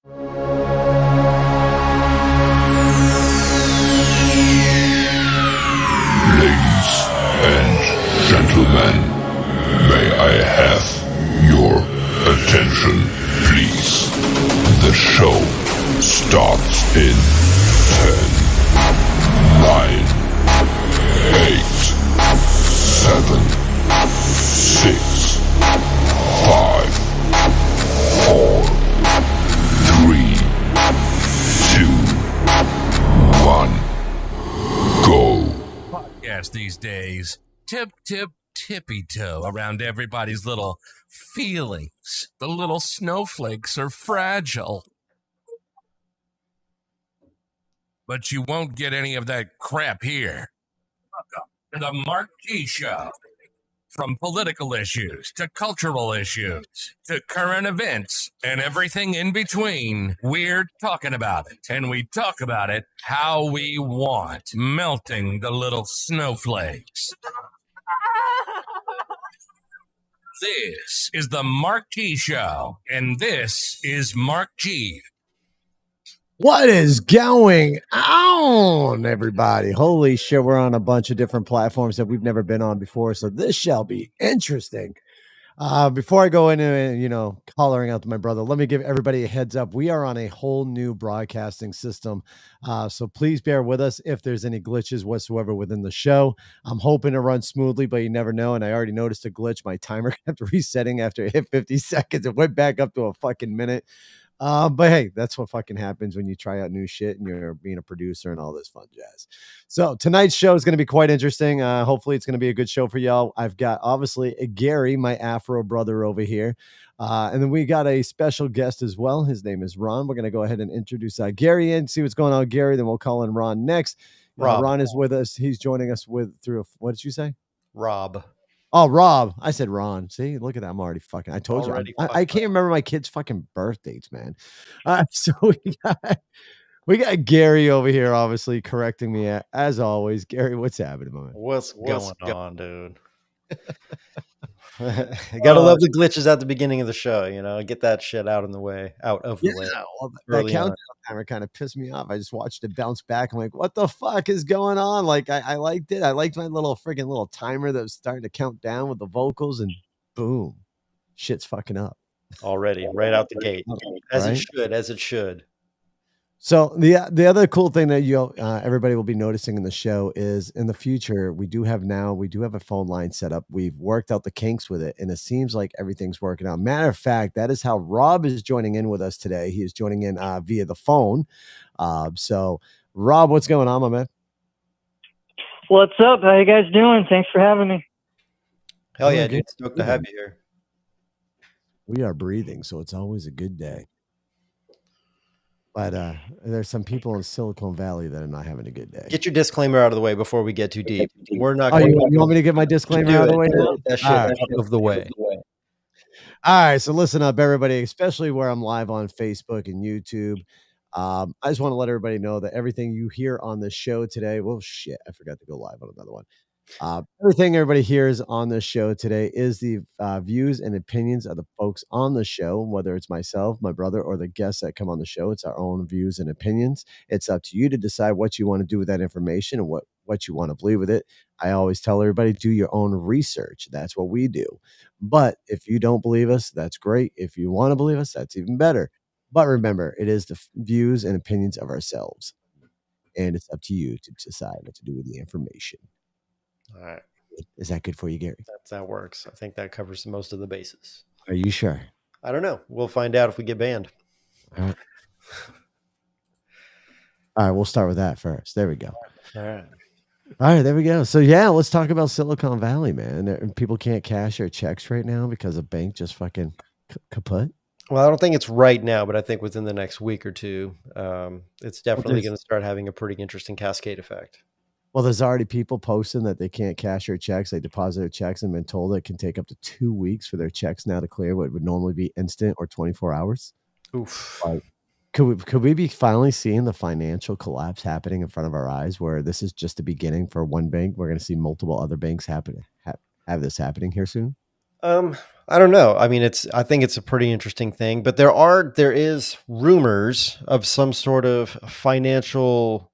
Ladies and gentlemen, may I have your attention, please? The show starts in 10, 9, 8, 7, 6, 5, 4, 3, 2, 1, go. Podcasts these days tippy toe around everybody's little feelings. The little snowflakes are fragile. But you won't get any of that crap here. Welcome to the Mark G Show. From political issues to cultural issues to current events and everything in between, we're talking about it. And we talk about it how we want, melting the little snowflakes. This is the Mark G Show, and this is Mark G. What is going on, everybody? Holy shit, we're on a bunch of different platforms that we've never been on before, so this shall be interesting. Before I go into, hollering out to my brother, let me give everybody a heads up. We are on a whole new broadcasting system, so please bear with us if there's any glitches whatsoever within the show. I'm hoping to run smoothly, but you never know, and I already noticed a glitch. My timer kept resetting after it hit 50 seconds. It went back up to a fucking minute. But hey, that's what fucking happens when you try out new shit and you're being a producer and all this fun jazz. So tonight's show is going to be quite interesting. Hopefully it's going to be a good show for y'all. I've got obviously Gary, my Afro brother over here. And then we got a special guest as well. His name is Ron. We're going to go ahead and introduce Gary and see what's going on, Gary. Then we'll call in Ron next. Ron is with us. He's joining us through what did you say? Rob. Oh, Rob. I said Ron. See, look at that. I'm already fucking. I told you. I can't remember my kids' fucking birth dates, man. So we got Gary over here, obviously correcting me as always. Gary, what's happening, man? What's going on, dude? I gotta love the glitches at the beginning of the show. Get that shit out of the way. Well, that countdown timer kind of pissed me off. I just watched it bounce back. I'm like, what the fuck is going on? Like, I liked it. I liked my little timer that was starting to count down with the vocals, and boom, shit's fucking up already, right out the gate, as it should. So the other cool thing that everybody will be noticing in the show is in the future we do have a phone line set up. We've worked out the kinks with it, and it seems like everything's working out. Matter of fact, that is how Rob is joining in with us today. He is joining in via the phone. So Rob, what's going on, my man? What's up? How you guys doing? Thanks for having me. Hell yeah, dude! Stoked to have you here. We are breathing, so it's always a good day. But there's some people in Silicon Valley that are not having a good day. Get your disclaimer out of the way before we get too deep. We're not. You want me to get my disclaimer out of the way now? That shit out of the way. All right, so listen up, everybody, especially where I'm live on Facebook and YouTube. I just want to let everybody know that everything you hear on the show today. Well, shit, I forgot to go live on another one. Everything everybody hears on this show today is the views and opinions of the folks on the show, whether it's myself, my brother, or the guests that come on the show. It's our own views and opinions. It's up to you to decide what you want to do with that information and what you want to believe with it. I always tell everybody, do your own research. That's what we do. But if you don't believe us, that's great. If you want to believe us, that's even better. But remember, it is the views and opinions of ourselves. And it's up to you to decide what to do with the information. All right. Is that good for you, Gary? That works. I think that covers most of the bases. Are you sure? I don't know. We'll find out if we get banned. All right, we'll start with that first. There we go. All right, there we go. So yeah, let's talk about Silicon Valley, man. People can't cash their checks right now because a bank just fucking kaput. Well, I don't think it's right now, but I think within the next week or two, it's definitely going to start having a pretty interesting cascade effect. Well, there's already people posting that they can't cash their checks. They deposit their checks and been told it can take up to 2 weeks for their checks now to clear what would normally be instant or 24 hours. Oof. Could we be finally seeing the financial collapse happening in front of our eyes, where this is just the beginning for one bank? We're going to see multiple other banks have this happening here soon. I don't know. I mean, I think it's a pretty interesting thing, but there is rumors of some sort of financial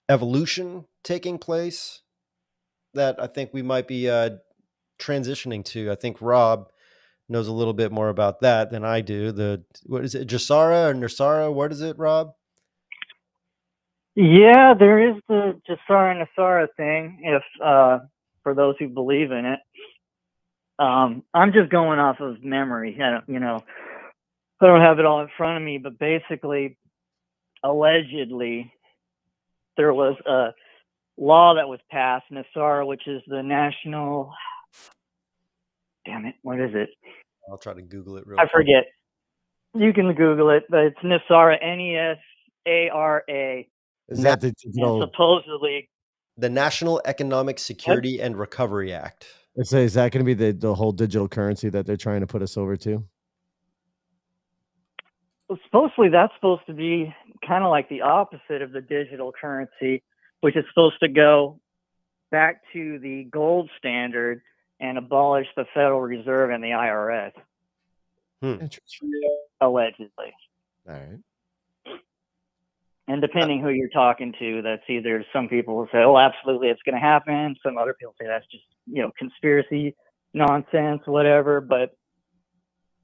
evolution taking place that I think we might be transitioning to. I think Rob knows a little bit more about that than I do. What is it, Jasara or Nasara? What is it, Rob? Yeah, there is the Jasara Nasara thing, if for those who believe in it. I'm just going off of memory. I don't have it all in front of me, but basically, allegedly, there was a law that was passed, Nasara, which is the national. Damn it, what is it? I'll try to Google it real I quick. forget. You can Google it, but it's Nasara, Nesara. Is that the And supposedly the National Economic Security and Recovery Act. is that going to be the whole digital currency that they're trying to put us over to? supposedly that's supposed to be kind of like the opposite of the digital currency, which is supposed to go back to the gold standard and abolish the Federal Reserve and the IRS. Allegedly. All right. And depending who you're talking to, that's either some people will say, oh, absolutely, it's going to happen. Some other people say that's just, conspiracy nonsense, whatever. But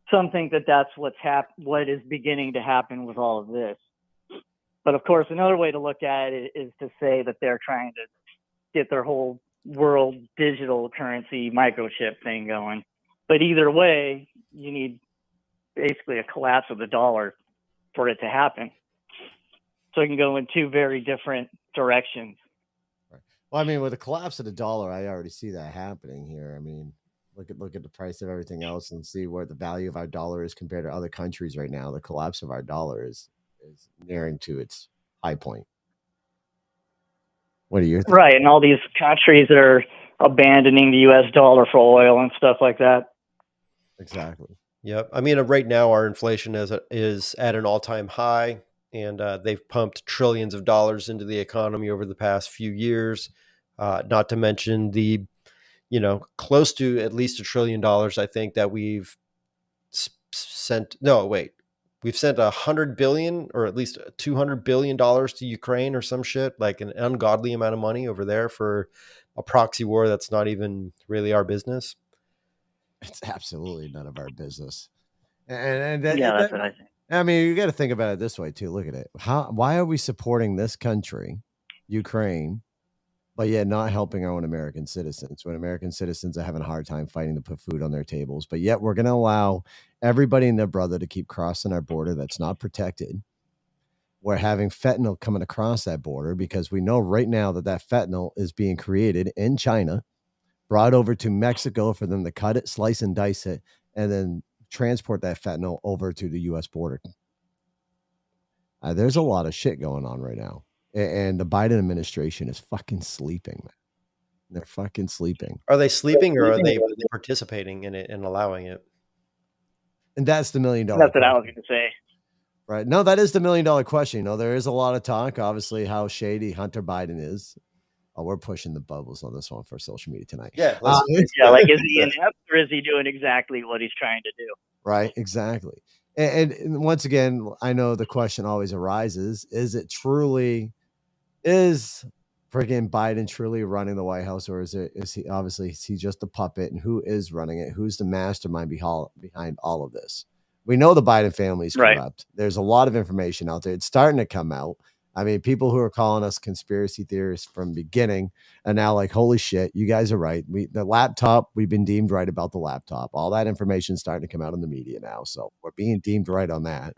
some think that that's what is beginning to happen with all of this. But of course, another way to look at it is to say that they're trying to get their whole world digital currency microchip thing going. But either way, you need basically a collapse of the dollar for it to happen. So it can go in two very different directions. Right. Well, I mean, with the collapse of the dollar, I already see that happening here. I mean, look at the price of everything else and see where the value of our dollar is compared to other countries right now. The collapse of our dollar is nearing to its high point. What do you think? Right, and all these countries that are abandoning the U.S. dollar for oil and stuff like that. Exactly. Yep. I mean, right now our inflation is at an all-time high, and they've pumped trillions of dollars into the economy over the past few years. Not to mention the, close to at least $1 trillion. I think that we've sent. No, wait. We've sent $100 billion or at least $200 billion to Ukraine or some shit, like an ungodly amount of money over there for a proxy war that's not even really our business. It's absolutely none of our business. And that's what I think. I mean, you got to think about it this way too. Look at it. Why are we supporting this country, Ukraine, but yet not helping our own American citizens when American citizens are having a hard time fighting to put food on their tables? But yet we're going to allow everybody and their brother to keep crossing our border that's not protected. We're having fentanyl coming across that border because we know right now that fentanyl is being created in China, brought over to Mexico for them to cut it, slice and dice it, and then transport that fentanyl over to the U.S. border. There's a lot of shit going on right now. And the Biden administration is fucking sleeping, man. They're fucking sleeping. Are they sleeping or are they participating in it and allowing it? And that's the $1 million. That's what I was going to say. Right. No, that is the $1 million question. There is a lot of talk, obviously, how shady Hunter Biden is. Oh, we're pushing the bubbles on this one for social media tonight. Yeah. Like, is he inept or is he doing exactly what he's trying to do? Right. Exactly. And once again, I know the question always arises: is freaking Biden truly running the White House, or is he just a puppet? And who is running it? Who's the mastermind behind all of this? We know the Biden family is corrupt. Right. There's a lot of information out there. It's starting to come out. I mean, people who are calling us conspiracy theorists from the beginning are now like, holy shit, you guys are right. The laptop, we've been deemed right about the laptop. All that information is starting to come out in the media now. So we're being deemed right on that.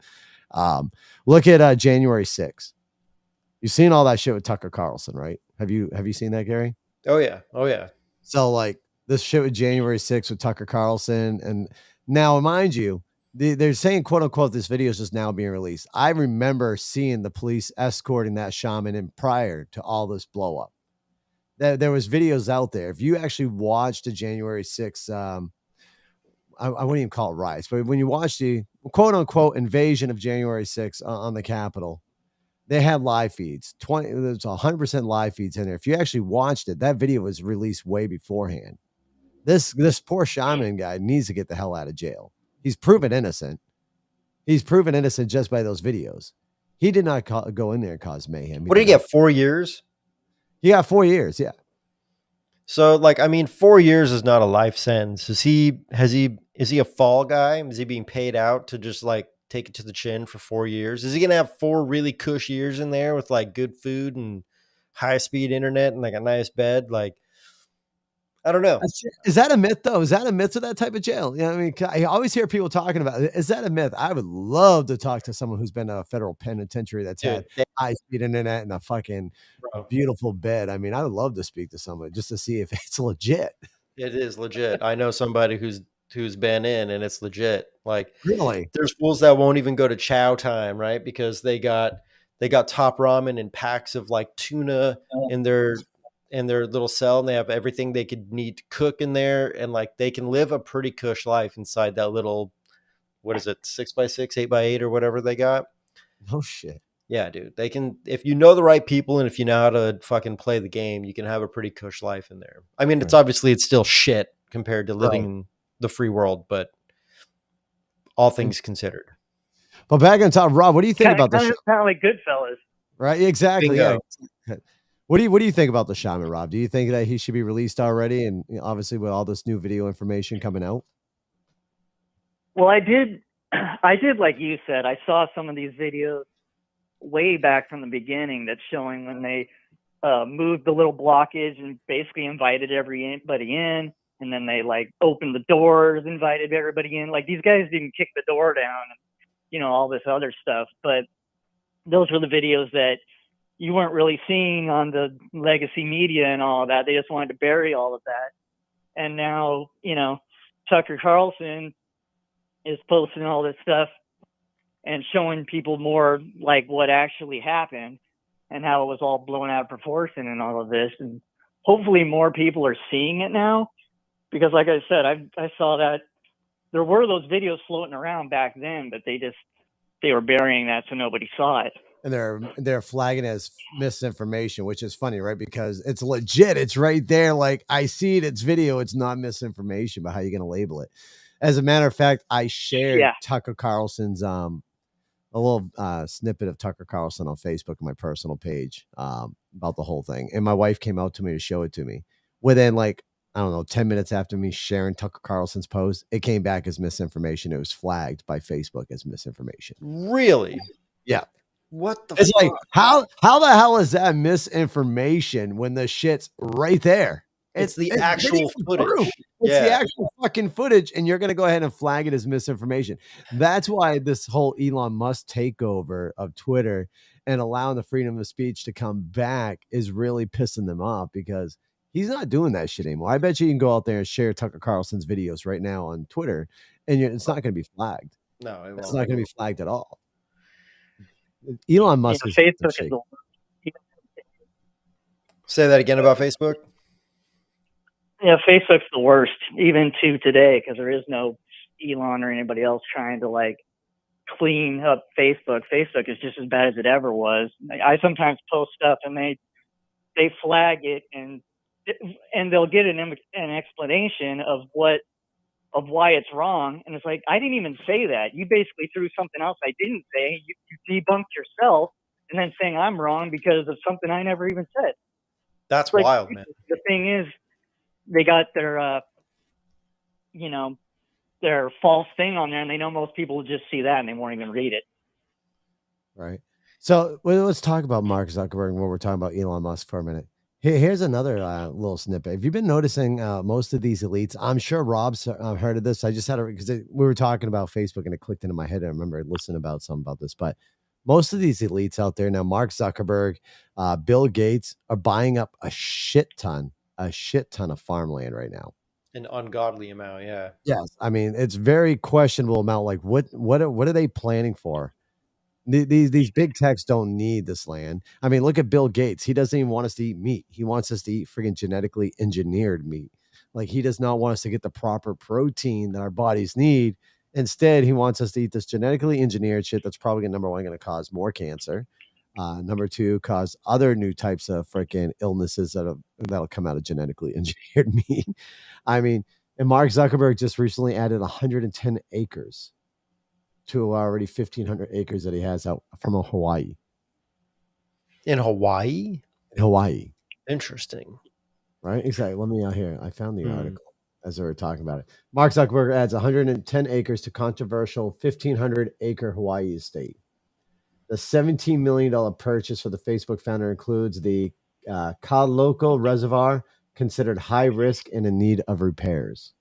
Look at January 6th. You've seen all that shit with Tucker Carlson, right? Have you seen that, Gary? Oh, yeah. Oh, yeah. So like this shit with January 6th with Tucker Carlson. And now, mind you, they're saying, quote unquote, this video is just now being released. I remember seeing the police escorting that shaman in prior to all this blow up. There was videos out there. If you actually watched the January 6th, I wouldn't even call it riots, but when you watch the quote unquote invasion of January 6th on the Capitol, they had live feeds. There's 100% live feeds in there. If you actually watched it, that video was released way beforehand. This poor shaman guy needs to get the hell out of jail. He's proven innocent. He's proven innocent just by those videos. He did not go in there and cause mayhem. What did he get? 4 years? He got 4 years. Yeah. So, like, I mean, 4 years is not a life sentence. Is he a fall guy? Is he being paid out to just like take it to the chin for 4 years? Is he gonna have 4 really cush years in there with like good food and high speed internet and like a nice bed? Like, I don't know. Is that a myth though? Is that a myth of that type of jail? You know what I mean? I always hear people talking about it. Is that a myth? I would love to talk to someone who's been to a federal penitentiary that's had high speed internet and a fucking beautiful bed. I mean, I would love to speak to someone just to see if it's legit. It is legit. I know somebody who's been in, and it's legit. Like, really, there's fools that won't even go to chow time, right? Because they got top ramen and packs of like tuna in their little cell, and they have everything they could need to cook in there, and like they can live a pretty cush life inside that little, what is it, 6x6, 8x8 or whatever they got. Oh shit. Yeah, dude. They can, if you know the right people and if you know how to fucking play the game, you can have a pretty cush life in there. I mean, it's obviously it's still shit compared to living in the free world, but all things considered. But back on top, Rob, what do you think about the show? Kind of like Goodfellas, right? Exactly. Bingo. Yeah. What do you think about the shaman, Rob? Do you think that he should be released already? And obviously, with all this new video information coming out. Well, I did like you said. I saw some of these videos way back from the beginning that's showing when they moved the little blockage and basically invited everybody in, and then they like opened the doors, invited everybody in. Like, these guys didn't kick the door down, and all this other stuff. But those were the videos that you weren't really seeing on the legacy media and all of that. They just wanted to bury all of that. And now, Tucker Carlson is posting all this stuff and showing people more like what actually happened and how it was all blown out of proportion and all of this. And hopefully more people are seeing it now, because like I said, I saw that there were those videos floating around back then, but they were burying that so nobody saw it. And they're flagging it as misinformation, which is funny, right? Because it's legit. It's right there. Like, I see it. It's video. It's not misinformation, but how are you going to label it? As a matter of fact, I shared Tucker Carlson's a little snippet of Tucker Carlson on Facebook on my personal page about the whole thing. And my wife came out to me to show it to me. Within, like, I don't know, 10 minutes after me sharing Tucker Carlson's post, it came back as misinformation. It was flagged by Facebook as misinformation. Really? Yeah. What the It's fuck? like, how the hell is that misinformation when the shit's right there? It's the actual footage. It's the actual fucking footage, and you're going to go ahead and flag it as misinformation. That's why this whole Elon Musk takeover of Twitter and allowing the freedom of speech to come back is really pissing them off, because he's not doing that shit anymore. I bet you can go out there and share Tucker Carlson's videos right now on Twitter, and it's not going to be flagged. No, it's not going to be flagged at all. Elon Musk is Facebook is Say that again about Facebook. Yeah, Facebook's the worst, even to today, because there is no Elon or anybody else trying to like clean up Facebook. Facebook is just as bad as it ever was. I sometimes post stuff and they flag it and they'll get an explanation of why it's wrong, and it's like, I didn't even say that. You basically threw something else I didn't say. You debunked yourself, and then saying I'm wrong because of something I never even said. That's wild, man. The thing is, they got their their false thing on there, and they know most people will just see that and they won't even read it. Right. So let's talk about Mark Zuckerberg when we're talking about Elon Musk for a minute. Here's another little snippet. Have you been noticing most of these elites? I'm sure Rob's heard of this. I just had it because we were talking about Facebook and it clicked into my head. I remember listening about something about this, but most of these elites out there now, Mark Zuckerberg, Bill Gates, are buying up a shit ton of farmland right now. An ungodly amount, yeah. Yes, I mean, it's very questionable amount. Like, what are they planning for? These big techs don't need this land. I mean, look at Bill Gates. He doesn't even want us to eat meat. He wants us to eat freaking genetically engineered meat. Like, he does not want us to get the proper protein that our bodies need. Instead, he wants us to eat this genetically engineered shit that's probably going to cause more cancer. Number two, cause other new types of freaking illnesses that'll come out of genetically engineered meat. I mean, and Mark Zuckerberg just recently added 110 acres to already 1,500 acres that he has out from Hawaii. In Hawaii? Hawaii, Interesting. right? Exactly. Let me out here. I found the article as they were talking about it. Mark Zuckerberg adds 110 acres to controversial 1,500 acre Hawaii estate. The $17 million purchase for the Facebook founder includes the Kaloko Reservoir, considered high risk and in need of repairs.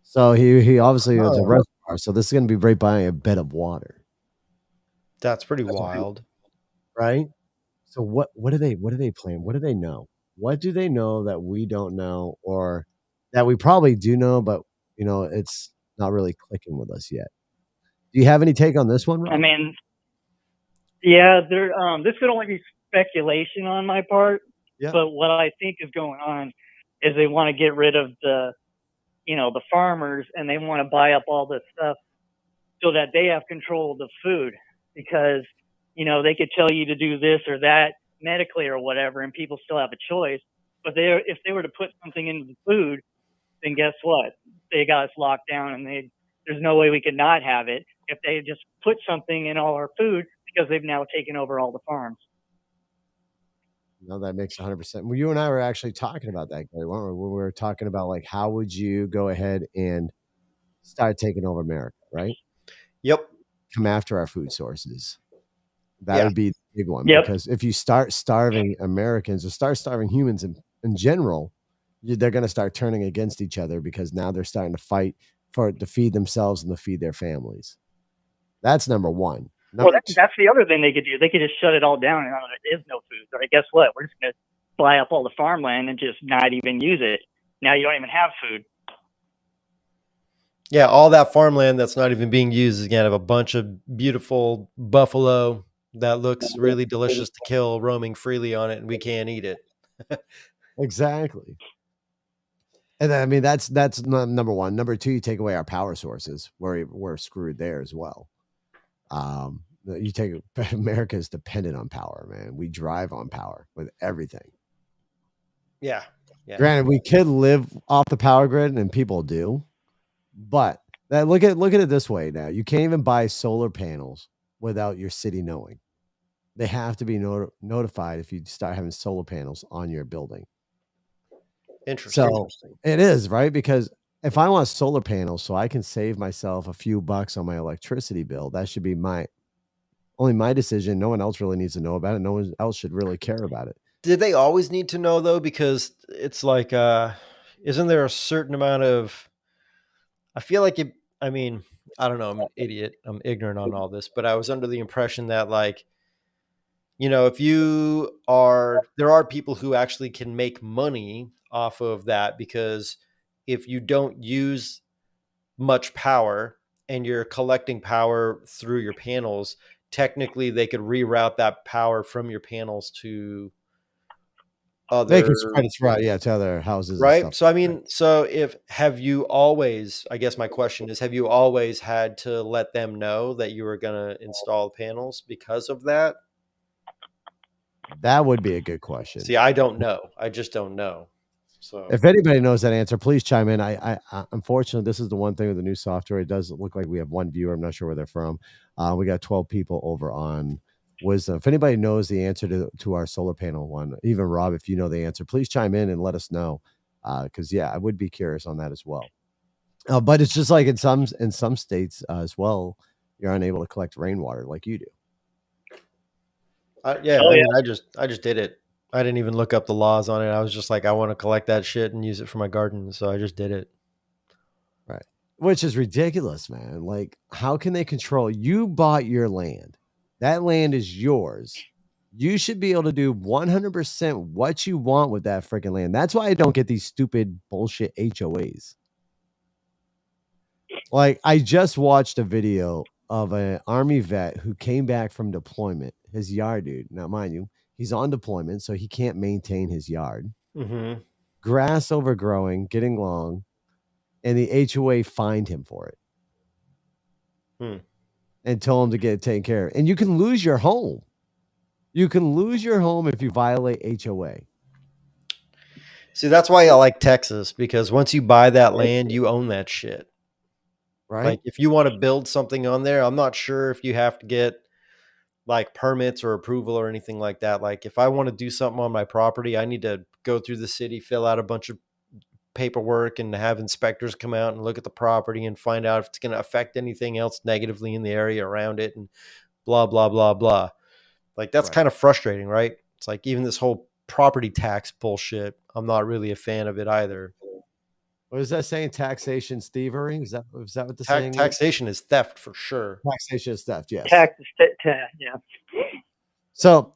So he obviously is a reservoir. So this is going to be right by a bed of water. That's pretty wild, right? So what do they plan? What do they know? What do they know that we don't know, or that we probably do know, but it's not really clicking with us yet? Do you have any take on this one, Rob? I mean, yeah, this could only be speculation on my part, but what I think is going on is they want to get rid of the farmers, and they want to buy up all this stuff so that they have control of the food, because they could tell you to do this or that medically or whatever, and people still have a choice. But if they were to put something into the food, then guess what? They got us locked down, and there's no way we could not have it if they just put something in all our food, because they've now taken over all the farms. No, that makes 100%. Well, you and I were actually talking about that, Gary, weren't we? We were talking about, like, how would you go ahead and start taking over America, right? Yep. Come after our food sources. That would be the big one. Because if you start starving Americans, or start starving humans in general, they're going to start turning against each other, because now they're starting to fight to feed themselves and to feed their families. That's number one. That's the other thing they could do. They could just shut it all down, and there is no food. All right, guess what? We're just going to buy up all the farmland and just not even use it. Now you don't even have food. Yeah, all that farmland that's not even being used is going to have a bunch of beautiful buffalo that looks really delicious to kill roaming freely on it, and we can't eat it. Exactly. And then, I mean, that's number one. Number two, you take away our power sources. We're screwed there as well. America is dependent on power, man. We drive on power with everything. Yeah. Granted, we could live off the power grid, and people do, but look at it this way now. You can't even buy solar panels without your city knowing. They have to be notified if you start having solar panels on your building. Interesting. So it is, right? Because if I want solar panels so I can save myself a few bucks on my electricity bill, that should be only my decision. No one else really needs to know about it. No one else should really care about it. Did they always need to know, though? Because it's like, isn't there a certain amount of, I feel like I don't know, I'm an idiot. I'm ignorant on all this, but I was under the impression that, like, if there are people who actually can make money off of that, because if you don't use much power and you're collecting power through your panels, technically they could reroute that power from your panels to other. They can spread it throughout, to other houses, right? and stuff. So have you always? I guess my question is: have you always had to let them know that you were going to install panels because of that? That would be a good question. See, I don't know. I just don't know. So if anybody knows that answer, please chime in. I unfortunately, this is the one thing with the new software. It does look like we have one viewer. I'm not sure where they're from. We got 12 people over on Wisdom. If anybody knows the answer to our solar panel one, even Rob, if you know the answer, please chime in and let us know. Because I would be curious on that as well. But it's just like in some states as well, you're unable to collect rainwater like you do. I just did it. I didn't even look up the laws on it. I was just like, I want to collect that shit and use it for my garden. So I just did it. Right. Which is ridiculous, man. Like, how can they control? You bought your land. That land is yours. You should be able to do 100% what you want with that freaking land. That's why I don't get these stupid bullshit HOAs. Like, I just watched a video of an Army vet who came back from deployment. His yard, dude. Now, mind you, he's on deployment, so he can't maintain his yard. Mm-hmm. Grass overgrowing, getting long, and the HOA fined him for it. and tell them to get it taken care of. And you can lose your home. You can lose your home if you violate HOA. See, that's why I like Texas, because once you buy that land, you own that shit. Right? Like if you want to build something on there, I'm not sure if you have to get like permits or approval or anything like that. Like if I want to do something on my property, I need to go through the city, fill out a bunch of paperwork and have inspectors come out and look at the property and find out if it's going to affect anything else negatively in the area around it and blah, blah, blah, blah. Like that's Right. kind of frustrating, right? It's like even this whole property tax bullshit, I'm not really a fan of it either. What is that saying? Taxation thievery? Is that what the saying is? Taxation is theft for sure. Taxation is theft, yes. Yeah. So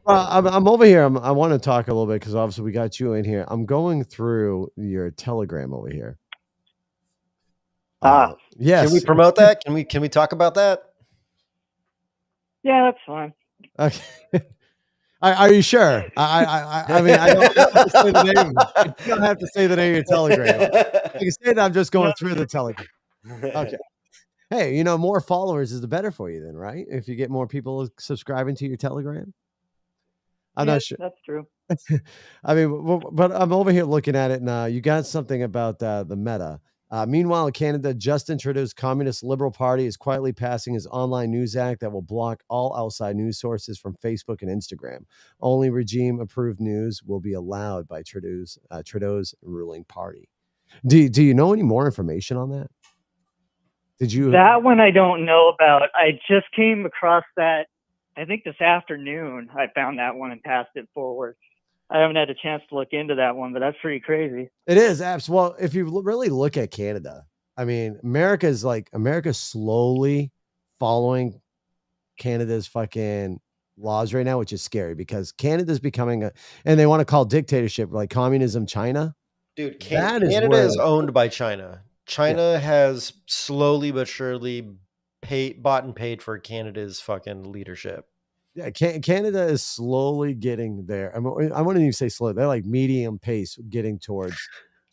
I'm over here. I want to talk a little bit because obviously we got you in here. I'm going through your Telegram over here. Yes. Can we promote that? Can we talk about that? Yeah, that's fine. Okay. Are you sure? I mean, I don't have to say the name. You don't have to say the name of your Telegram. Like I said, I'm just going through the Telegram. Okay. Hey, more followers is the better for you then, right? If you get more people subscribing to your Telegram. I'm not sure. That's true. I mean, but I'm over here looking at it now. You got something about the Meta. Meanwhile, in Canada, Justin Trudeau's Communist Liberal Party is quietly passing his online news act that will block all outside news sources from Facebook and Instagram. Only regime-approved news will be allowed by Trudeau's ruling party. Do you know any more information on that? Did you? That one I don't know about. I just came across that, I think this afternoon. I found that one and passed it forward. I haven't had a chance to look into that one, but that's pretty crazy. It is. Well, if you really look at Canada, I mean, America's slowly following Canada's fucking laws right now, which is scary because Canada's becoming and they want to call dictatorship like communism China. Dude, Canada is owned by China. China has slowly but surely bought and paid for Canada's fucking leadership. Yeah, Canada is slowly getting there. I wouldn't even say slow. They're like medium pace getting towards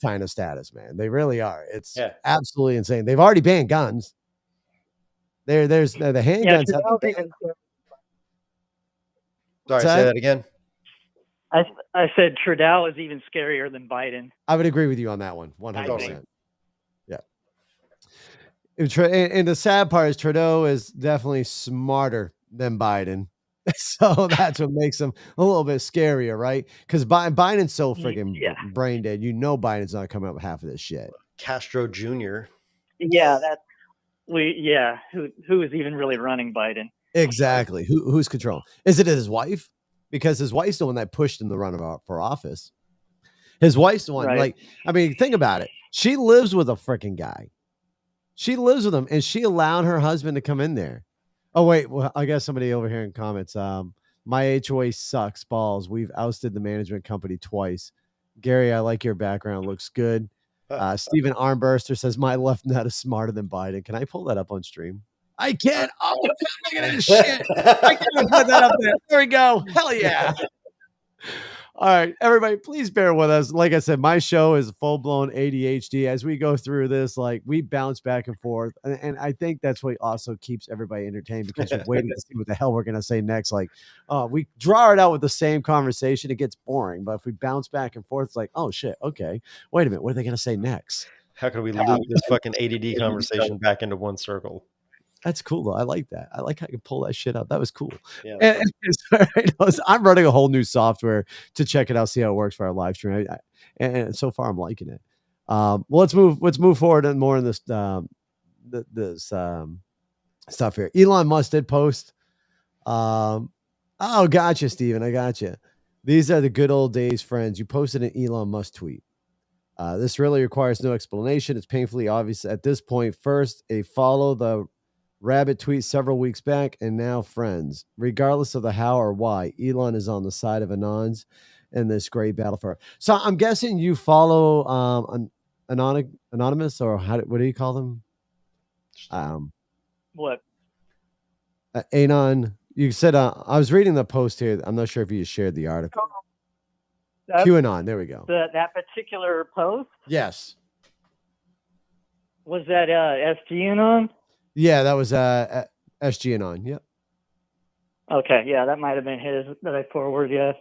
China status, man. They really are. It's absolutely insane. They've already banned guns. There's the handguns. Sorry, say that again. I said Trudeau is even scarier than Biden. I would agree with you on that one, 100%. Yeah. And the sad part is Trudeau is definitely smarter than Biden. So that's what makes him a little bit scarier, right? Because Biden's so freaking brain dead. Biden's not coming up with half of this shit. Castro Jr. Yeah, who is even really running Biden? Exactly. Who's controlling? Is it his wife? Because his wife's the one that pushed him to run for office. His wife's the one. Right. Think about it. She lives with a freaking guy. She lives with him, and she allowed her husband to come in there. Oh, wait. Well, I got somebody over here in comments. My HOA sucks balls. We've ousted the management company twice. Gary, I like your background. Looks good. Stephen Armburster says, my left nut is smarter than Biden. Can I pull that up on stream? I can't. Oh, look at this shit. I can't put that up there. There we go. Hell yeah. All right, everybody, please bear with us. Like I said, my show is full-blown ADHD. As we go through this, we bounce back and forth. And I think that's what also keeps everybody entertained because you're waiting to see what the hell we're going to say next. We draw it out with the same conversation. It gets boring. But if we bounce back and forth, it's like, oh, shit, okay. Wait a minute. What are they going to say next? How can we loop this fucking ADD conversation back into one circle? That's cool, though. I like that. I like how you pull that shit up. That was cool. Yeah. And I'm running a whole new software to check it out, see how it works for our live stream. And so far, I'm liking it. Well, let's move forward and more in this stuff here. Elon Musk did post. Gotcha, Steven. I gotcha. These are the good old days, friends. You posted an Elon Musk tweet. This really requires no explanation. It's painfully obvious at this point. First, a follow the Rabbit tweet several weeks back, and now friends. Regardless of the how or why, Elon is on the side of Anons in this great battle for. So I'm guessing you follow anonymous, or what do you call them? What? Anon. You said I was reading the post here. I'm not sure if you shared the article. QAnon. There we go. That particular post. Yes. Was that SGAnon? Yeah, that was SGAnon. Yep. Okay, yeah, that might have been his that I forwarded. Yes,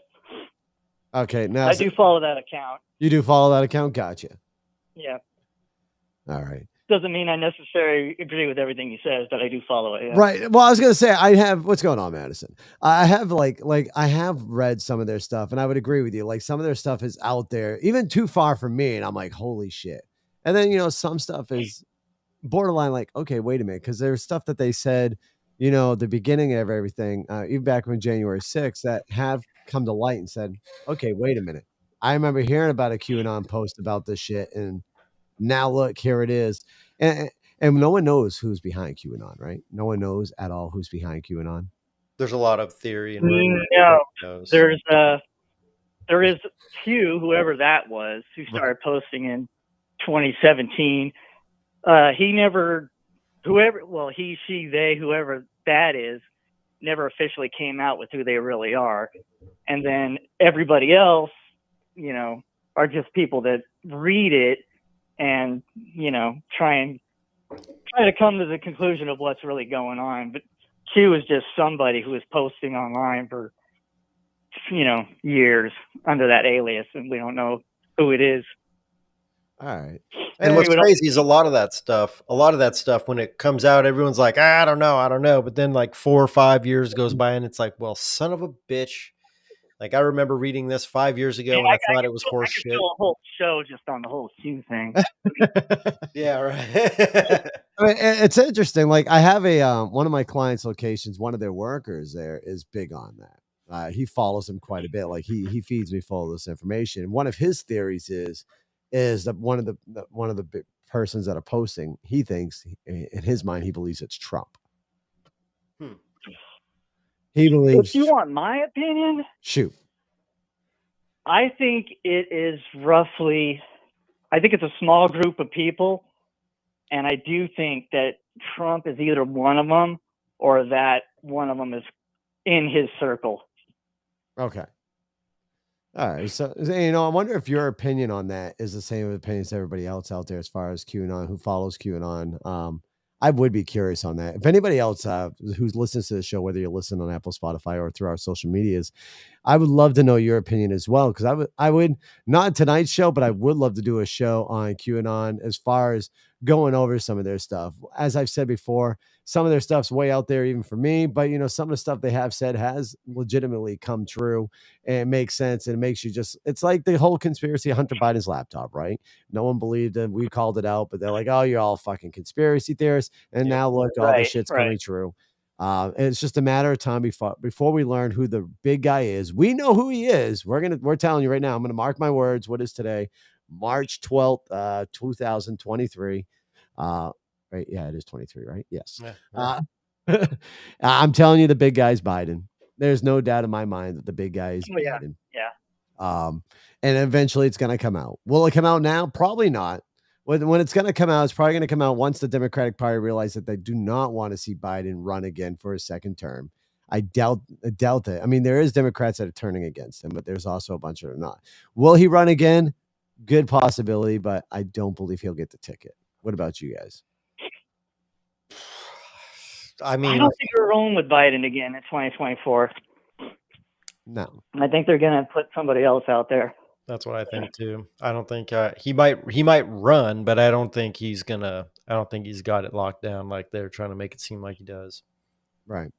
Okay. Now I do follow that account. you do follow that account. Gotcha. Yeah, All right. doesn't mean I necessarily agree with everything he says, but I do follow it. Yeah. Right. Well, I was gonna say I have what's going on, Madison. I have like I have read some of their stuff, and I would agree with you. Like some of their stuff is out there, even too far from me, and I'm like, holy shit. And then some stuff is borderline like, okay, wait a minute, because there's stuff that they said, the beginning of everything, even back when January 6th, that have come to light and said, okay, wait a minute. I remember hearing about a QAnon post about this shit, and now look, here it is. And no one knows who's behind QAnon, right? No one knows at all who's behind QAnon. There's a lot of theory and rumor. No, Knows. there is Q, whoever that was, who started posting in 2017. He never, he, she, they, whoever that is, never officially came out with who they really are. And then everybody else, are just people that read it and, try to come to the conclusion of what's really going on. But Q is just somebody who is posting online for, years under that alias, and we don't know who it is. All right. And what's crazy is a lot of that stuff, when it comes out, everyone's like, I don't know. But then like 4 or 5 years goes by and it's like, well, son of a bitch. Like I remember reading this 5 years ago and I thought it was horse shit. I could fill a whole show just on the whole Q thing. Yeah, right. I mean, it's interesting. Like I have one of my clients' locations, one of their workers there is big on that. He follows him quite a bit. Like he feeds me full of this information. And one of his theories is that one of the big persons that are posting, he thinks in his mind, he believes it's Trump. He believes. If you want my opinion, shoot. I think it is I think it's a small group of people. And I do think that Trump is either one of them or that one of them is in his circle. Okay. All right. So, I wonder if your opinion on that is the same opinion as everybody else out there as far as QAnon, who follows QAnon. I would be curious on that. If anybody else who listens to the show, whether you listen on Apple, Spotify, or through our social medias, I would love to know your opinion as well. Because I would not tonight's show, but I would love to do a show on QAnon as far as going over some of their stuff. As I've said before, some of their stuff's way out there even for me, but some of the stuff they have said has legitimately come true and it makes sense. And it makes you it's like the whole conspiracy of Hunter Biden's laptop, right? No one believed it. We called it out, but they're like, oh, you're all fucking conspiracy theorists. And now look, all this shit's coming true. And it's just a matter of time before we learn who the big guy is. We know who he is. We're telling you right now, I'm going to mark my words. What is today? March 12th, 2023. Right. Yeah, it is 23, right? Yes. Yeah. I'm telling you, the big guy's Biden. There's no doubt in my mind that the big guy is Biden. Yeah. And eventually it's going to come out. Will it come out now? Probably not. When it's going to come out, it's probably going to come out once the Democratic Party realizes that they do not want to see Biden run again for a second term. I doubt it. I mean, there is Democrats that are turning against him, but there's also a bunch that are not. Will he run again? Good possibility, but I don't believe he'll get the ticket. What about you guys? I mean, I don't think we're rolling with Biden again in 2024. No. I think they're going to put somebody else out there. That's what I think too. I don't think he might run, but I don't think he's got it locked down like they're trying to make it seem like he does. Right.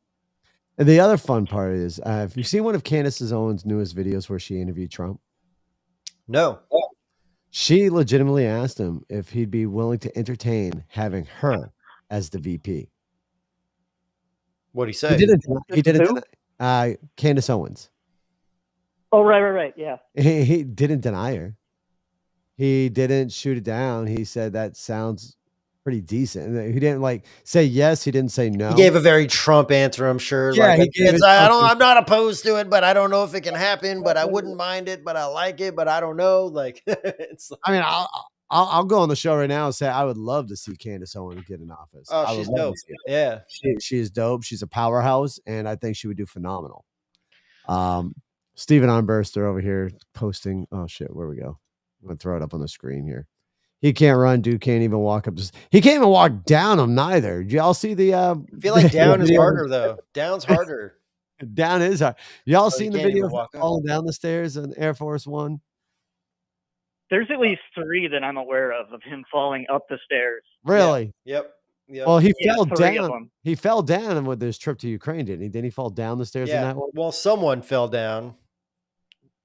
And the other fun part is, have you seen one of Candace Owens' newest videos where she interviewed Trump? No. She legitimately asked him if he'd be willing to entertain having her as the VP. What'd he say? He didn't deny Candace Owens. Oh, right. Yeah. He didn't deny her. He didn't shoot it down. He said that sounds pretty decent. He didn't say yes. He didn't say no. He gave a very Trump answer, I'm sure. Yeah, I'm not opposed to it, but I don't know if it can happen, but I wouldn't mind it, but I like it, but I don't know. I mean, I'll go on the show right now and say I would love to see Candace Owens get in office. Oh, she's dope. Yeah. She's dope. She's a powerhouse, and I think she would do phenomenal. Stephen Armburster over here posting. Oh shit, where we go? I'm gonna throw it up on the screen here. He can't run. Dude can't even walk up. He can't even walk down them neither. Did y'all see the? I feel like down is video? harder though. Down's harder. Down is hard. Y'all Oh, seen you the can't video even of walk up. falling down the stairs in Air Force One? There's at least 3 that I'm aware of him falling up the stairs. Really? Yep. Yep. Well, he Yeah, fell 3 of down. them. He fell down with his trip to Ukraine, didn't he? Didn't he fall down the stairs in Yeah. that one? Well, someone fell down.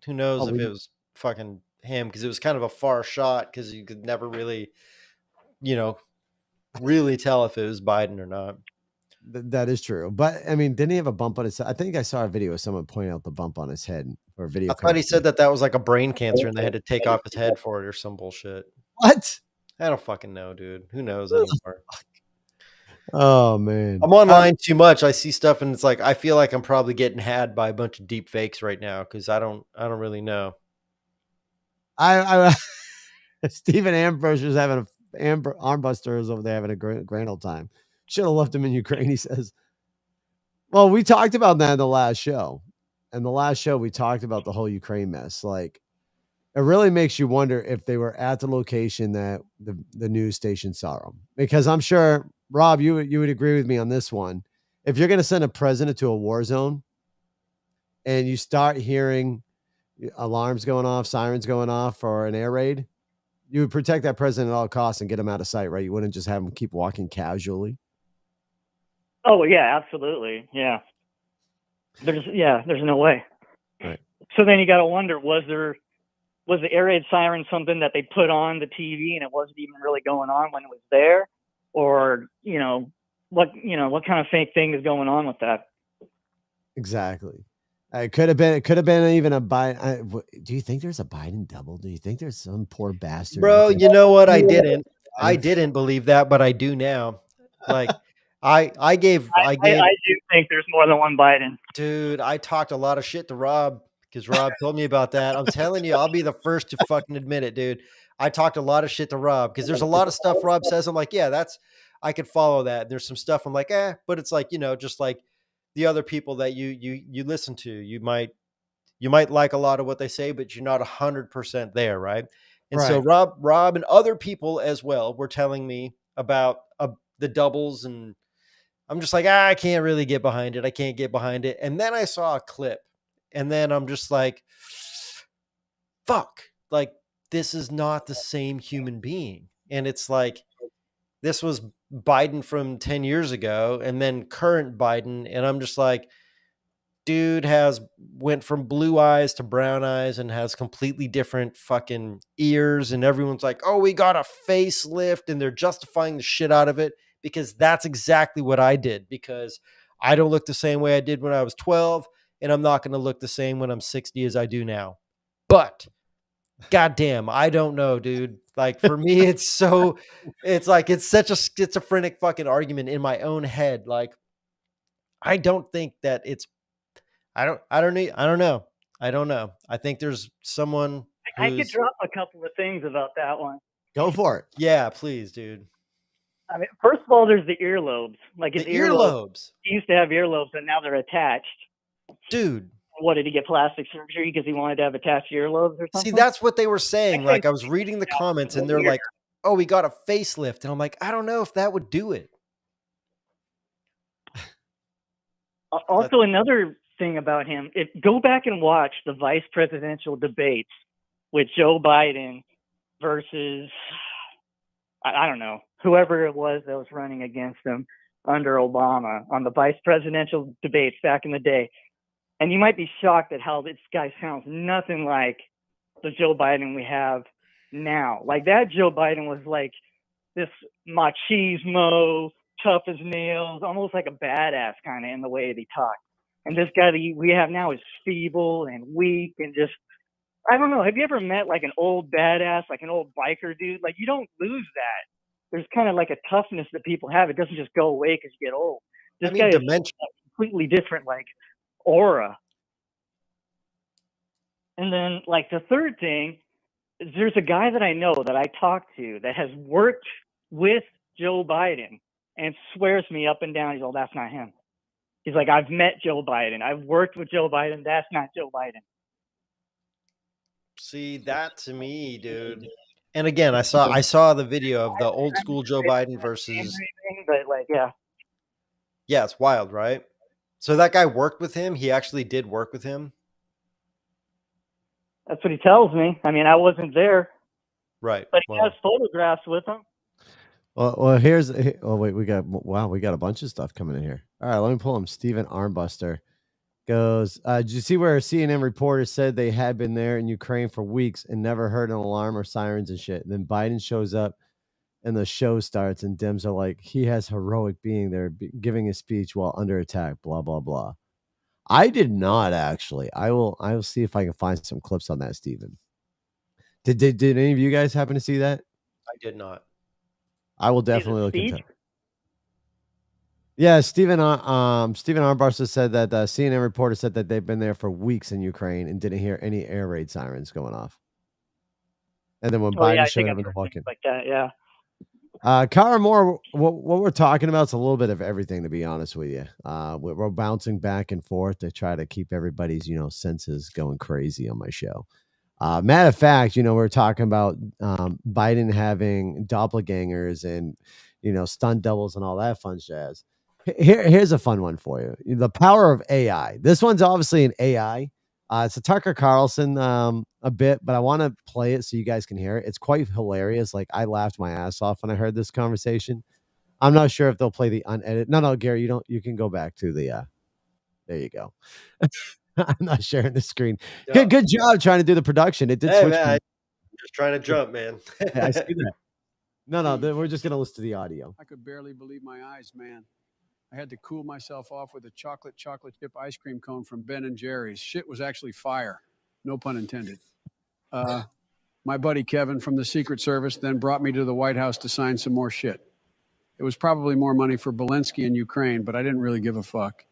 Who knows Oh, if it was fucking him, because it was kind of a far shot, because you could never really, really tell if it was Biden or not. That is true. But I mean, didn't he have a bump on his head? I think I saw a video of someone pointing out the bump on his head or a video. I thought he said that was like a brain cancer and they had to take off his head for it or some bullshit. What? I don't fucking know, dude. Who knows anymore? Oh man. I'm online too much. I see stuff and it's like I feel like I'm probably getting had by a bunch of deep fakes right now because I don't really know. I Stephen Ambrose was having Armbuster is over there having a grand old time. Should have left him in Ukraine, he says. Well, we talked about that in the last show. In the last show, we talked about the whole Ukraine mess. Like, it really makes you wonder if they were at the location that the news station saw them. Because I'm sure, Rob, you would agree with me on this one. If you're going to send a president to a war zone and you start hearing alarms going off, sirens going off for an air raid, you would protect that president at all costs and get him out of sight, right? You wouldn't just have him keep walking casually. Oh yeah, absolutely. Yeah. There's no way. Right. So then you got to wonder, was the air raid siren something that they put on the TV and it wasn't even really going on when it was there, or what kind of fake thing is going on with that? Exactly. It could have been even a Biden. Do you think there's a Biden double? Do you think there's some poor bastard? Bro, you know what? I didn't believe that, but I do now. Like I do think there's more than one Biden. Dude, I talked a lot of shit to Rob because Rob told me about that. I'm telling you, I'll be the first to fucking admit it, dude. I talked a lot of shit to Rob because there's a lot of stuff Rob says. I'm like, yeah, I could follow that. There's some stuff I'm like, but it's like, just like the other people that you listen to, you might like a lot of what they say, but you're not 100% there, right? And so Rob and other people as well were telling me about the doubles, and I'm just like, I can't really get behind it. I can't get behind it. And then I saw a clip, and then I'm just like, fuck, like this is not the same human being. And it's like, this was Biden from 10 years ago, and then current Biden. And I'm just like, dude went from blue eyes to brown eyes and has completely different fucking ears. And everyone's like, oh, we got a facelift, and they're justifying the shit out of it because that's exactly what I did, because I don't look the same way I did when I was 12, and I'm not going to look the same when I'm 60 as I do now. But goddamn, I don't know, dude. Like for me, it's like, it's such a schizophrenic fucking argument in my own head. Like, I don't think that it's, I don't know. I think there's someone I could drop a couple of things about that one. Go for it. Yeah, please, dude. I mean, first of all, there's the earlobes. Like his earlobes. He used to have earlobes, and now they're attached. Dude. What, did he get plastic surgery because he wanted to have attached earlobes or something? See, that's what they were saying. Like, I was reading the comments, and they're like, oh, we got a facelift. And I'm like, I don't know if that would do it. Also, another thing about him, go back and watch the vice presidential debates with Joe Biden versus, I don't know, whoever it was that was running against him under Obama on the vice presidential debates back in the day. And you might be shocked at how this guy sounds nothing like the Joe Biden we have now. Like, that Joe Biden was like this machismo, tough as nails, almost like a badass kind of in the way that he talked. And this guy that we have now is feeble and weak and just, I don't know. Have you ever met like an old badass, like an old biker dude? Like, you don't lose that. There's kind of like a toughness that people have. It doesn't just go away because you get old. This guy is a completely different, like, aura. And then, like, the third thing is there's a guy that I know that I talked to that has worked with Joe Biden and swears me up and down. He's like, that's not him. He's like, I've met Joe Biden. I've worked with Joe Biden. That's not Joe Biden. See, that to me, dude, And again, I saw the video of the old school Joe Biden versus. But like, yeah, Yeah, it's wild, right? So that guy worked with him. He actually did work with him. that's what he tells me. I mean, I wasn't there, Right. but he Well, has photographs with him. Well, oh wait, we got a bunch of stuff coming in here. All right, let me pull him. Stephen Armbuster goes, did you see where a CNN reporter said they had been there in Ukraine for weeks and never heard an alarm or sirens and shit? And then Biden shows up and the show starts and Dems are like, he has heroic being there giving a speech while under attack, blah, blah, blah. I did not actually. I will see if I can find some clips on that, Stephen. Did any of you guys happen to see that? I did not. I will definitely look into it. Yeah, Stephen Armbuster said that the CNN reporter said that they've been there for weeks in Ukraine and didn't hear any air raid sirens going off. And then when Biden showed up in the walk-in, like that, yeah. Kara Moore, what we're talking about is a little bit of everything, to be honest with you. We're bouncing back and forth to try to keep everybody's senses going crazy on my show. Matter of fact, we're talking about Biden having doppelgangers and stunt doubles and all that fun jazz. Here's a fun one for you. The power of AI. This one's obviously an AI. It's a Tucker Carlson a bit, but I want to play it so you guys can hear it. It's quite hilarious. Like, I laughed my ass off when I heard this conversation. I'm not sure if they'll play the unedited. No, Gary, you can go back to the there you go. I'm not sharing the screen. Yeah. Good job trying to do the production. It did switch. Man, I'm just trying to jump, man. Yeah, I see that. No, we're just gonna listen to the audio. I could barely believe my eyes, man. I had to cool myself off with a chocolate chip ice cream cone from Ben & Jerry's. Shit was actually fire. No pun intended. My buddy Kevin from the Secret Service then brought me to the White House to sign some more shit. It was probably more money for Zelensky in Ukraine, but I didn't really give a fuck.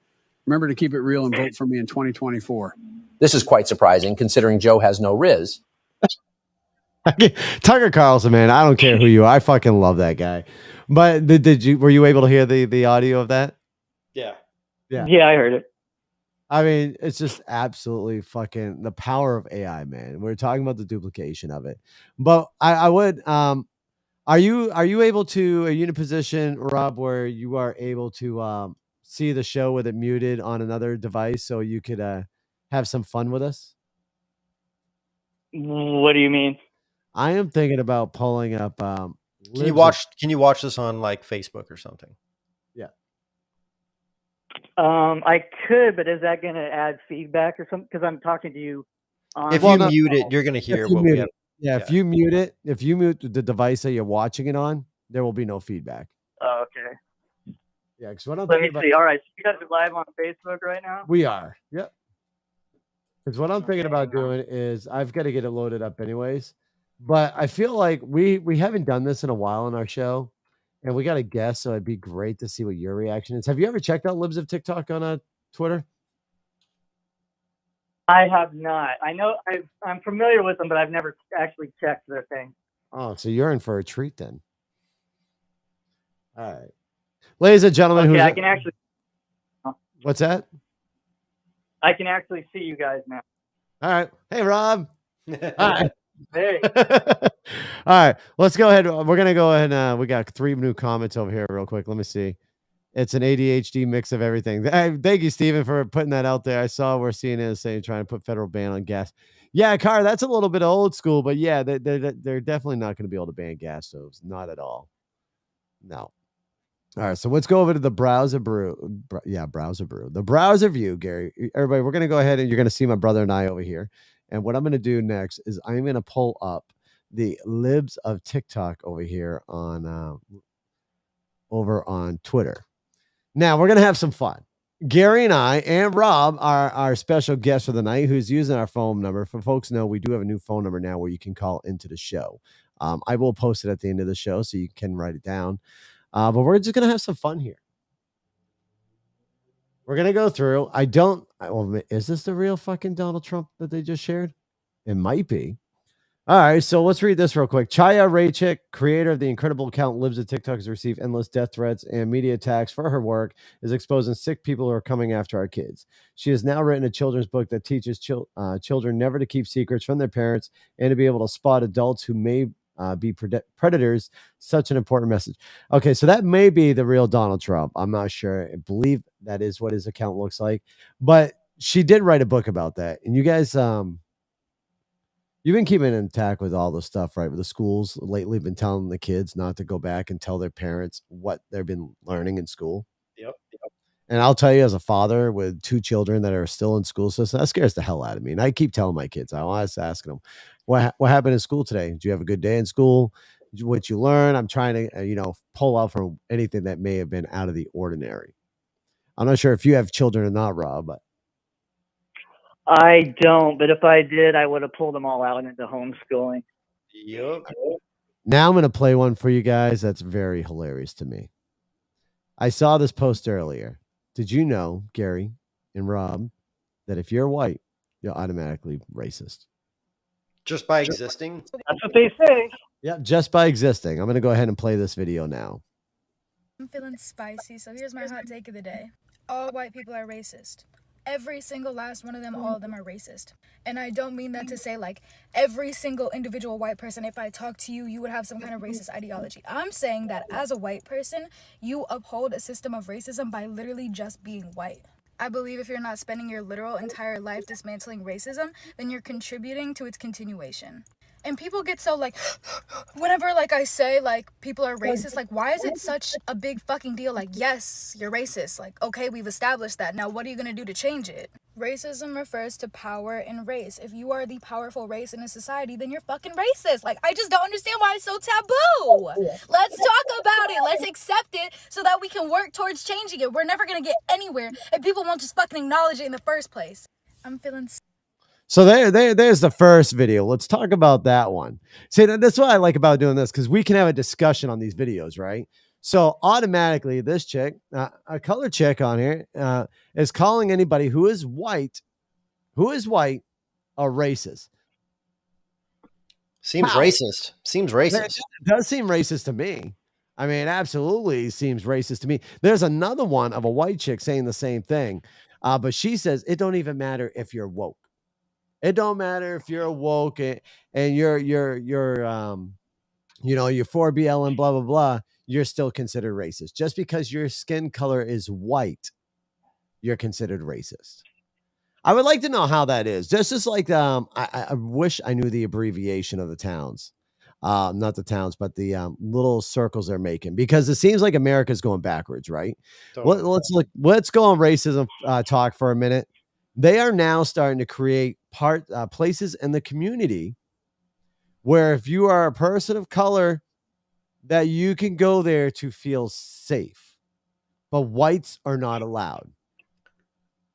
Remember to keep it real and vote for me in 2024. This is quite surprising considering Joe has no Riz. Tucker Carlson, man, I don't care who you are. I fucking love that guy. But were you able to hear the audio of that? Yeah. Yeah, I heard it. I mean, it's just absolutely fucking the power of AI, man. We're talking about the duplication of it. But I would are you able to, are you in a position, Rob, where you are able to see the show with it muted on another device so you could have some fun with us? What do you mean? I am thinking about pulling up. Can you watch this on like Facebook or something? Yeah. I could, but is that going to add feedback or something? Because I'm talking to you. If you mute it, you're going to hear what we have. Yeah, if you mute it, if you mute the device that you're watching it on, there will be no feedback. Oh, okay. Yeah, because what I'm Let me thinking see. about, All right, so you guys are live on Facebook right now? we are. Yep. Because what I'm thinking about doing is I've got to get it loaded up anyways. But I feel like we haven't done this in a while on our show, and we got a guest, so it'd be great to see what your reaction is. Have you ever checked out Libs of TikTok on Twitter? I have not. I know I'm familiar with them, but I've never actually checked their thing. Oh, so you're in for a treat then. All right. Ladies and gentlemen, okay, I can actually. What's that? I can actually see you guys now. All right. Hey, Rob. All right. Hey. All right. Let's go ahead. We're going to go ahead. We got 3 new comments over here real quick. Let me see. It's an ADHD mix of everything. Hey, thank you, Stephen, for putting that out there. I saw where CNN is saying trying to put federal ban on gas. Yeah, Car, that's a little bit old school, but yeah, they're definitely not going to be able to ban gas stoves. Not at all. No. All right, so let's go over to the browser brew. Browser brew. The browser view, Gary. Everybody, we're going to go ahead and you're going to see my brother and I over here. And what I'm going to do next is I'm going to pull up the libs of TikTok over here on over on Twitter. Now, we're going to have some fun. Gary and I and Rob are our special guest for the night who's using our phone number. For folks know, we do have a new phone number now where you can call into the show. I will post it at the end of the show so you can write it down. But we're just going to have some fun here. We're going to go through. Is this the real fucking Donald Trump that they just shared? It might be. All right, so let's read this real quick. Chaya Raychick, creator of the incredible account Libs of TikTok, has received endless death threats and media attacks for her work, is exposing sick people who are coming after our kids. She has now written a children's book that teaches children never to keep secrets from their parents and to be able to spot adults who may be predators. Such an important message. Okay, so that may be the real Donald Trump. I'm not sure. I believe that is what his account looks like. But she did write a book about that. And you guys, you've been keeping in tact with all the stuff, right? With the schools lately, been telling the kids not to go back and tell their parents what they've been learning in school. Yep. And I'll tell you, as a father with 2 children that are still in school system, that scares the hell out of me. And I keep telling my kids, I always asking them, what happened in school today? Did you have a good day in school? What you learn? I'm trying to, pull out from anything that may have been out of the ordinary. I'm not sure if you have children or not, Rob, but I don't, but if I did, I would have pulled them all out into homeschooling. Yep. now I'm going to play one for you guys that's very hilarious to me. I saw this post earlier. Did you know, Gary and Rob, that if you're white, you're automatically racist? Just by existing. That's what they say. Yeah, just by existing. I'm going to go ahead and play this video now. I'm feeling spicy, so here's my hot take of the day. All white people are racist. Every single last one of them, all of them are racist. And I don't mean that to say like every single individual white person, if I talk to you, you would have some kind of racist ideology. I'm saying that as a white person, you uphold a system of racism by literally just being white. I believe if you're not spending your literal entire life dismantling racism, then you're contributing to its continuation. And people get so like, whenever like I say like people are racist, like why is it such a big fucking deal? Like, yes, you're racist. Like, okay, we've established that. Now what are you gonna do to change it? Racism refers to power and race. If you are the powerful race in a society, then you're fucking racist. Like, I just don't understand why it's so taboo. Let's talk about it. Let's accept it so that we can work towards changing it. We're never gonna get anywhere if people won't just fucking acknowledge it in the first place. I'm feeling So there's the first video. Let's talk about that one. See, that's what I like about doing this, because we can have a discussion on these videos, right? So automatically, this chick, a color chick on here, is calling anybody who is white, a racist. Seems How? racist. Seems racist. It does seem racist to me. I mean, it absolutely seems racist to me. There's another one of a white chick saying the same thing, but she says it don't even matter if you're woke. It don't matter if you're woke and you're you're 4BL and blah blah blah. You're still considered racist just because your skin color is white. You're considered racist. I would like to know how that is. Just like I wish I knew the abbreviation of the towns, not the towns, but the little circles they're making, because it seems like America's going backwards, right? Totally. Let's go on racism talk for a minute. They are now starting to create places in the community where if you are a person of color, that you can go there to feel safe, but whites are not allowed.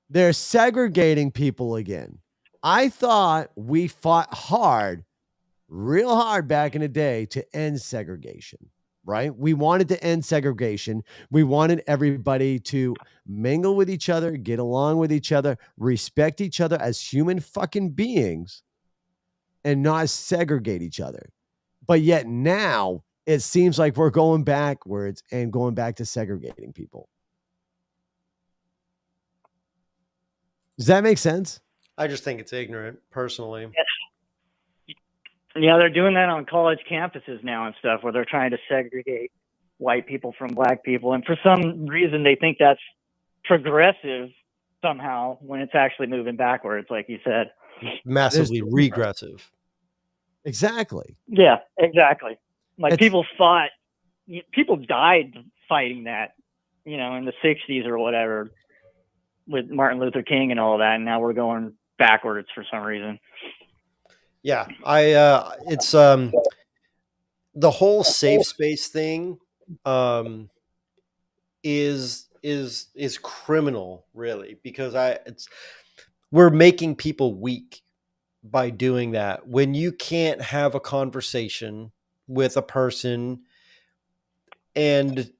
They're segregating people again. I thought we fought real hard back in the day to end segregation, right? We wanted to end segregation. We wanted everybody to mingle with each other, get along with each other, respect each other as human fucking beings, and not segregate each other. But yet now it seems like we're going backwards and going back to segregating people. Does that make sense? I just think it's ignorant, personally. Yeah, they're doing that on college campuses now and stuff, where they're trying to segregate white people from black people. And for some reason, they think that's progressive somehow when it's actually moving backwards, like you said. Massively regressive. Exactly. Yeah, exactly. Like people died fighting that, in the 60s or whatever with Martin Luther King and all that. And now we're going backwards for some reason. Yeah, it's the whole safe space thing is criminal, really, because we're making people weak by doing that. When you can't have a conversation with a person and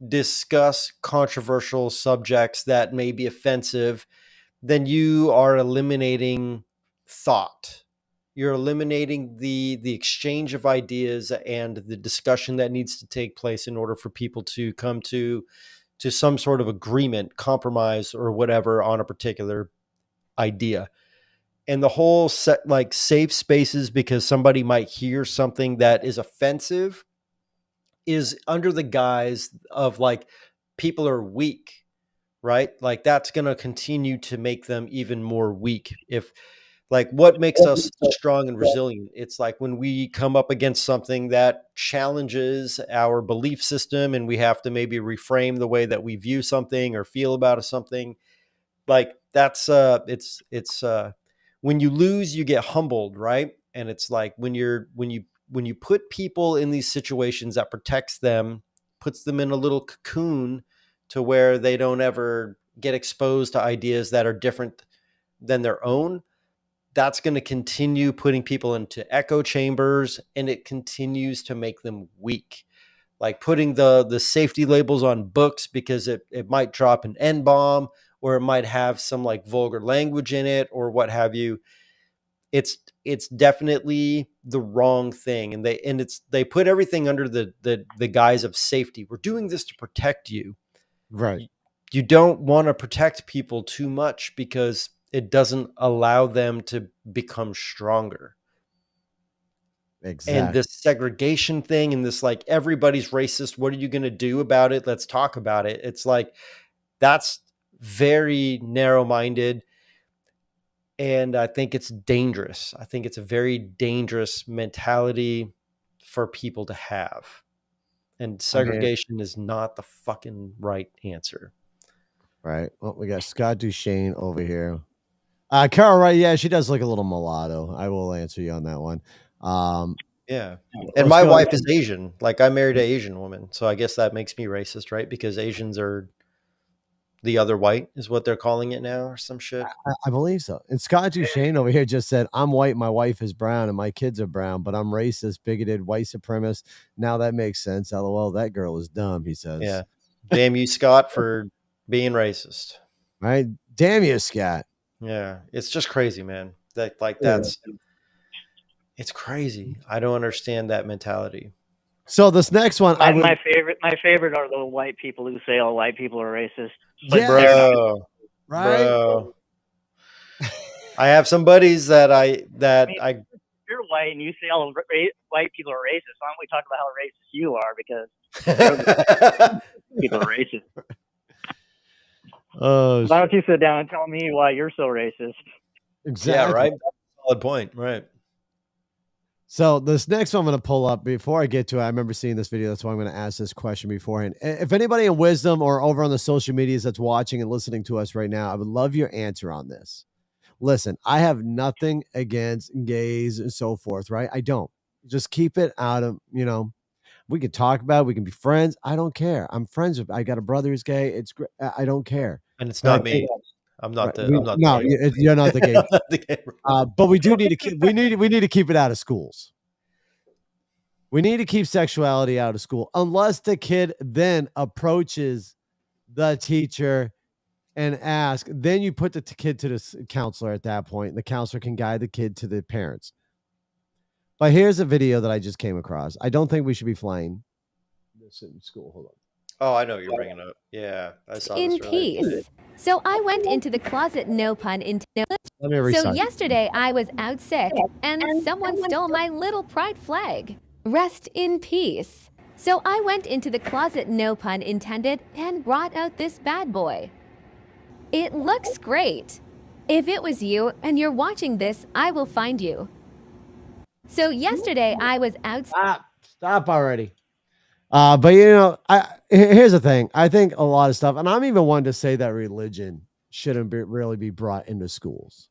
discuss controversial subjects that may be offensive, then you are eliminating thought. You're eliminating the exchange of ideas and the discussion that needs to take place in order for people to come to some sort of agreement, compromise, or whatever on a particular idea. and the whole set, like safe spaces because somebody might hear something that is offensive, is under the guise of like people are weak, right? Like that's going to continue to make them even more weak. If like what makes us strong and resilient, it's like when we come up against something that challenges our belief system and we have to maybe reframe the way that we view something or feel about something. Like that's it's when you lose you get humbled, right? And it's like when you put people in these situations that protects them, puts them in a little cocoon to where they don't ever get exposed to ideas that are different than their own, that's going to continue putting people into echo chambers, and it continues to make them weak. Like putting the safety labels on books because it might drop an N-bomb or it might have some like vulgar language in it or what have you. It's definitely the wrong thing. And they put everything under the guise of safety. We're doing this to protect you. Right. You don't want to protect people too much because it doesn't allow them to become stronger. Exactly. And this segregation thing and this like everybody's racist, what are you going to do about it? Let's talk about it. It's like that's very narrow-minded, and I think it's dangerous. I think it's a very dangerous mentality for people to have. And segregation is not the fucking right answer. Right. Well, we got Scott Duchesne over here. Carol, right? Yeah, she does look a little mulatto. I will answer you on that one. Yeah. And let's my go wife ahead. is Asian. Like I married an Asian woman. So I guess that makes me racist, right? Because Asians are the other white is what they're calling it now or some shit. I believe so. And Scott Duchesne over here just said, I'm white, my wife is brown, and my kids are brown, but I'm racist, bigoted, white supremacist. Now that makes sense. LOL, that girl is dumb, he says. Yeah. Damn you, Scott, for being racist. Right? Damn you, Scott. Yeah. It's just crazy, man. That like Yeah. it's crazy. I don't understand that mentality. So this next one, My favorite are the white people who say all white people are racist. But Yeah. they're not. Right? Bro. I have some buddies that I If you're white and you say all white people are racist, why don't we talk about how racist you are? Because people are racist. Why don't you sit down and tell me why you're so racist? Exactly. Yeah, right. Solid point. Right. So this next one I'm going to pull up before I get to it. I remember seeing this video. That's why I'm going to ask this question beforehand. If anybody in Wisdom or over on the social medias that's watching and listening to us right now, I would love your answer on this. Listen, I have nothing against gays and so forth, right? I don't. Just keep it out of, we can talk about it. We can be friends. I don't care. I'm friends with, I got a brother who's gay. It's great. I don't care. And it's not me. I'm not Right. the I'm not No, the gay. you're not the gay. I'm not the gay. But we do need to keep, we need to keep it out of schools. We need to keep sexuality out of school unless the kid then approaches the teacher and ask. Then you put the kid to the counselor at that point, and the counselor can guide the kid to the parents. But here's a video that I just came across. I don't think we should be flying this in school. Hold on. Oh, I know what you're bringing up. Yeah, I saw In this earlier. peace. So I went into the closet, no pun intended. Let me So restart. yesterday I was out sick and someone stole my little pride flag. Rest in peace. So I went into the closet, no pun intended, and brought out this bad boy. It looks great. If it was you and you're watching this, I will find you. So yesterday I was out. Stop already. But here's the thing. I think a lot of stuff, and I'm even one to say that religion shouldn't really be brought into schools.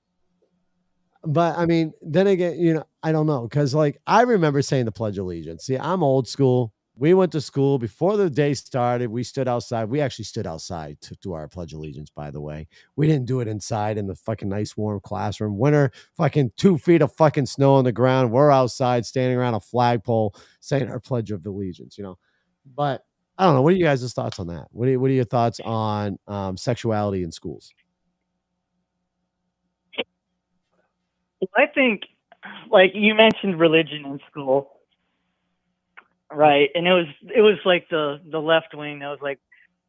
But I mean, then again, I don't know. Cause like, I remember saying the Pledge of Allegiance. See, I'm old school. We went to school before the day started. We stood outside. We actually stood outside to do our Pledge of Allegiance, by the way. We didn't do it inside in the fucking nice warm classroom. Winter, fucking 2 feet of fucking snow on the ground. We're outside standing around a flagpole saying our Pledge of Allegiance, But I don't know. What are you guys' thoughts on that? What are your thoughts on sexuality in schools? I think, like you mentioned, religion in school, right? And it was like the left wing that was like,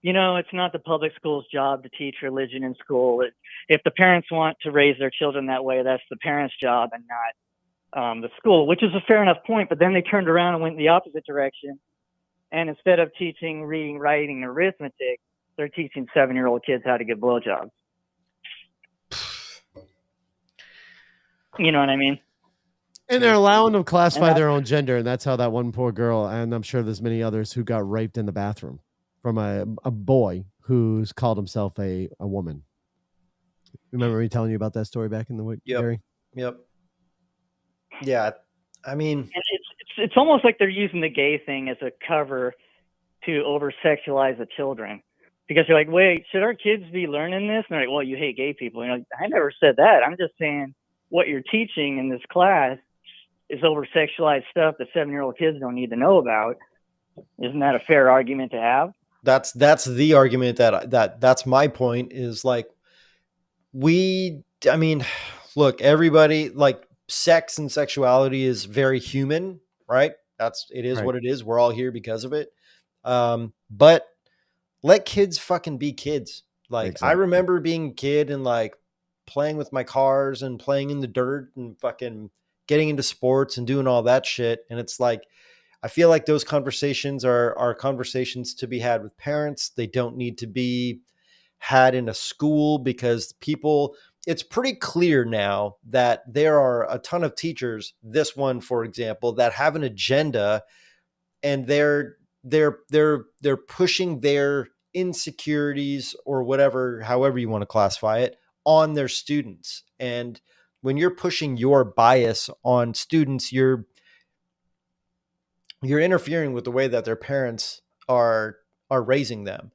it's not the public school's job to teach religion in school. If the parents want to raise their children that way, that's the parents' job and not the school, which is a fair enough point. But then they turned around and went in the opposite direction. And instead of teaching reading, writing, and arithmetic, they're teaching 7-year-old kids how to get blowjobs. You know what I mean? And they're allowing them to classify their own gender, and that's how that one poor girl, and I'm sure there's many others, who got raped in the bathroom from a boy who's called himself a woman. Remember me telling you about that story back in the week, Gary? Yep. Yeah, I mean, and it's almost like they're using the gay thing as a cover to over-sexualize the children. Because you're like, wait, should our kids be learning this? And they're like, well, you hate gay people. And I never said that. I'm just saying what you're teaching in this class is over-sexualized stuff that 7-year-old kids don't need to know about. Isn't that a fair argument to have? That's the argument that's my point is like, I mean, look, everybody, like, sex and sexuality is very human, right? It is what it is. We're all here because of it. But let kids fucking be kids. Like, exactly. I remember being a kid and like playing with my cars and playing in the dirt and fucking getting into sports and doing all that shit. And it's like, I feel like those conversations are conversations to be had with parents. They don't need to be had in a school because it's pretty clear now that there are a ton of teachers, this one, for example, that have an agenda, and they're pushing their insecurities or whatever, however you want to classify it, on their students. And when you're pushing your bias on students, you're interfering with the way that their parents are raising them.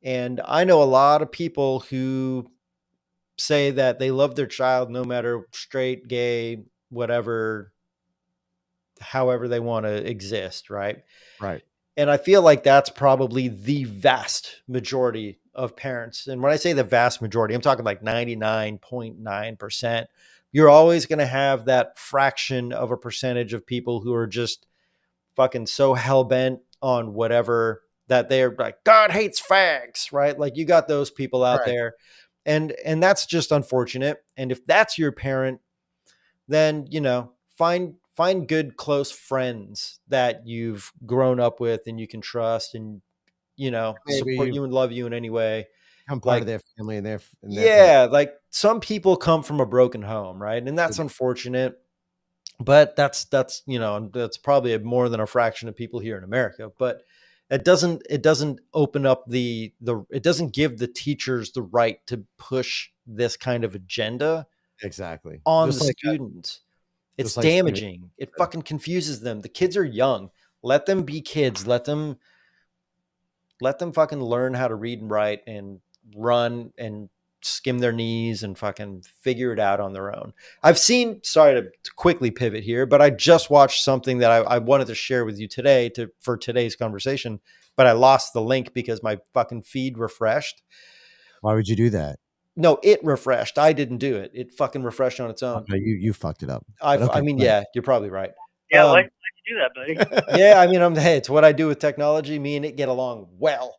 And I know a lot of people who say that they love their child no matter straight, gay, whatever, however they want to exist, right? Right. And I feel like that's probably the vast majority of parents. And when I say the vast majority, I'm talking like 99.9%. You're always going to have that fraction of a percentage of people who are just fucking so hell-bent on whatever that they're like, God hates fags, right? Like, you got those people out there. And that's just unfortunate. And if that's your parent, then, find good, close friends that you've grown up with and you can trust and, support you and love you in any way. Become part of their family and their family. Like, some people come from a broken home, right? And that's unfortunate. But that's probably more than a fraction of people here in America. But it doesn't open up it doesn't give the teachers the right to push this kind of agenda on the students. It's damaging. It fucking confuses them. The kids are young. Let them be kids. Let them fucking learn how to read and write and run and skim their knees and fucking figure it out on their own. Sorry to quickly pivot here, but I just watched something that I wanted to share with you today for today's conversation, but I lost the link because my fucking feed refreshed. Why would you do that? No, it refreshed. I didn't do it. It fucking refreshed on its own. Okay, you fucked it up. I mean, yeah, you're probably right. Yeah, why'd you do that, buddy? Yeah, I mean, hey, it's what I do with technology. Me and it get along well.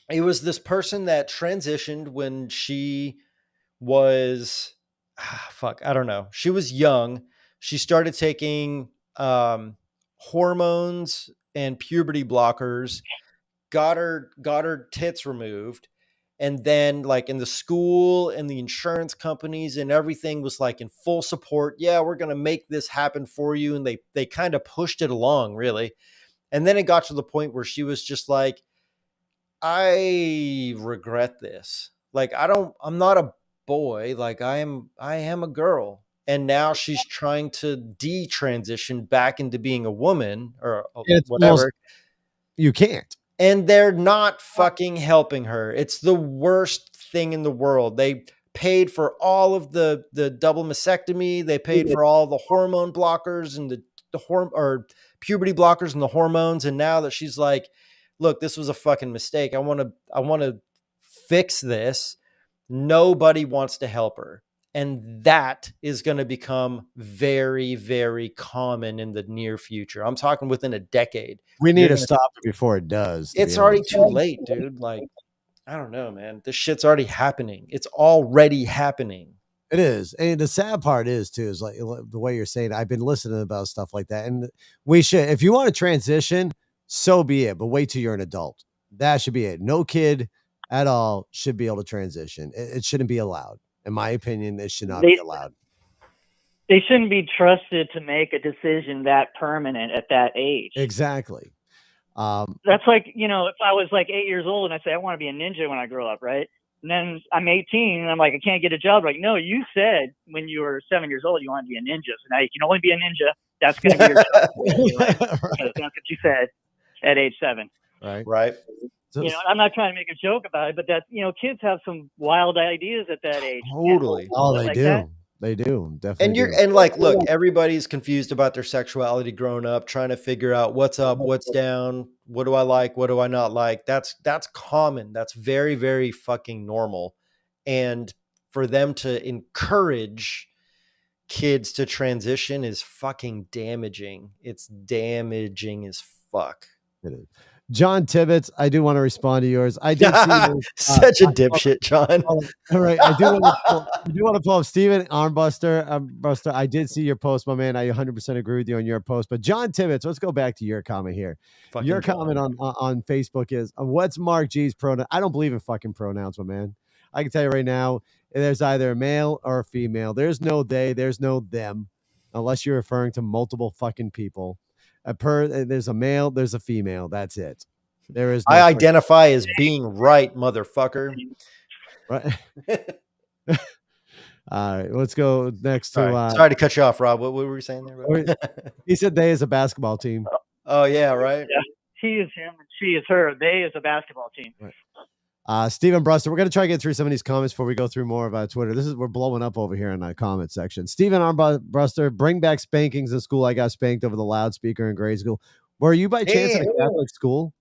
It was this person that transitioned when she was, I don't know. She was young. She started taking hormones and puberty blockers, got her tits removed. And then, like, in the school and the insurance companies and everything was like in full support. Yeah, we're going to make this happen for you. And they kind of pushed it along, really. And then it got to the point where she was just like, I regret this. Like, I'm not a boy. Like, I am a girl. And now she's trying to detransition back into being a woman or whatever. You can't. And they're not fucking helping her. It's the worst thing in the world. They paid for all of the double mastectomy. They paid for all the hormone blockers and the puberty blockers and the hormones. And now that she's like, look, this was a fucking mistake. I want to fix this. Nobody wants to help her. And that is going to become very, very common in the near future. I'm talking within a decade. We need to stop it before it does. It's already too late, dude. Like, I don't know, man. This shit's already happening. It's already happening. It is. And the sad part is too, is like the way you're saying, I've been listening about stuff like that. And we should, if you want to transition, so be it, but wait till you're an adult. That should be it. No kid at all should be able to transition. It shouldn't be allowed. In my opinion, it should not be allowed. They shouldn't be trusted to make a decision that permanent at that age. Exactly. That's like, you know, if I was like 8 years old and I say, I want to be a ninja when I grow up, right? And then I'm 18 and I'm like, I can't get a job. Like, no, you said when you were 7 years old, you want to be a ninja. So now you can only be a ninja. That's going to be your job. Right? Because that's what you said at age 7. Right. You know, I'm not trying to make a joke about it, but that, you know, kids have some wild ideas at that age. Totally. Oh, they like do. that. They do. Definitely. And you're and like, look, everybody's confused about their sexuality growing up, trying to figure out what's up, what's down, what do I like, what do I not like. That's common. That's very, very fucking normal. And for them to encourage kids to transition is fucking damaging. It's damaging as fuck. It is. John Tibbetts, I do want to respond to yours. I did see such a dipshit, John. All right, I do want to pull up Steven Armbuster. I did see your post, my man. I 100% agree with you on your post. But John Tibbetts, let's go back to your comment here. Fucking your John. comment on Facebook is, what's Mark G's pronoun? I don't believe in fucking pronouns, my man. I can tell you right now, there's either a male or a female. There's no they, there's no them, unless you're referring to multiple fucking people. There's a male, there's a female. That's it. There is. I identify as being right, motherfucker. Right. All right, let's go next to. Sorry to cut you off, Rob. What were we saying there? He said they is a basketball team. Oh yeah, right. Yeah. He is him and she is her. They is a basketball team. Right. Stephen Bruster, we're going to try to get through some of these comments before we go through more of Twitter. We're blowing up over here in the comment section. Stephen Bruster, bring back spankings in school. I got spanked over the loudspeaker in grade school. Were you by chance in a Catholic school?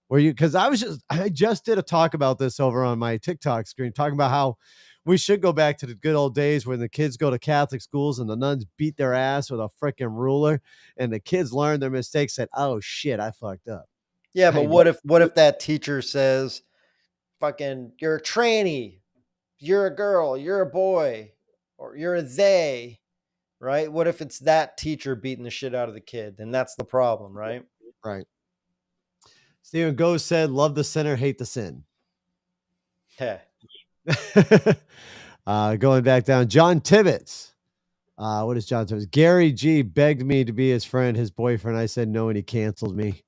Were you? Because I just did a talk about this over on my TikTok screen, talking about how we should go back to the good old days when the kids go to Catholic schools and the nuns beat their ass with a freaking ruler, and the kids learn their mistakes. Said, "Oh shit, I fucked up." Yeah, but what if that teacher says, fucking, you're a tranny, you're a girl, you're a boy, or you're a they, right? What if it's that teacher beating the shit out of the kid? Then that's the problem, right? Right. Stephen Goes said, love the sinner, hate the sin. Yeah. Going back down, John Tibbetts. What is John Tibbetts? Gary G begged me to be his friend, his boyfriend. I said no, and he canceled me.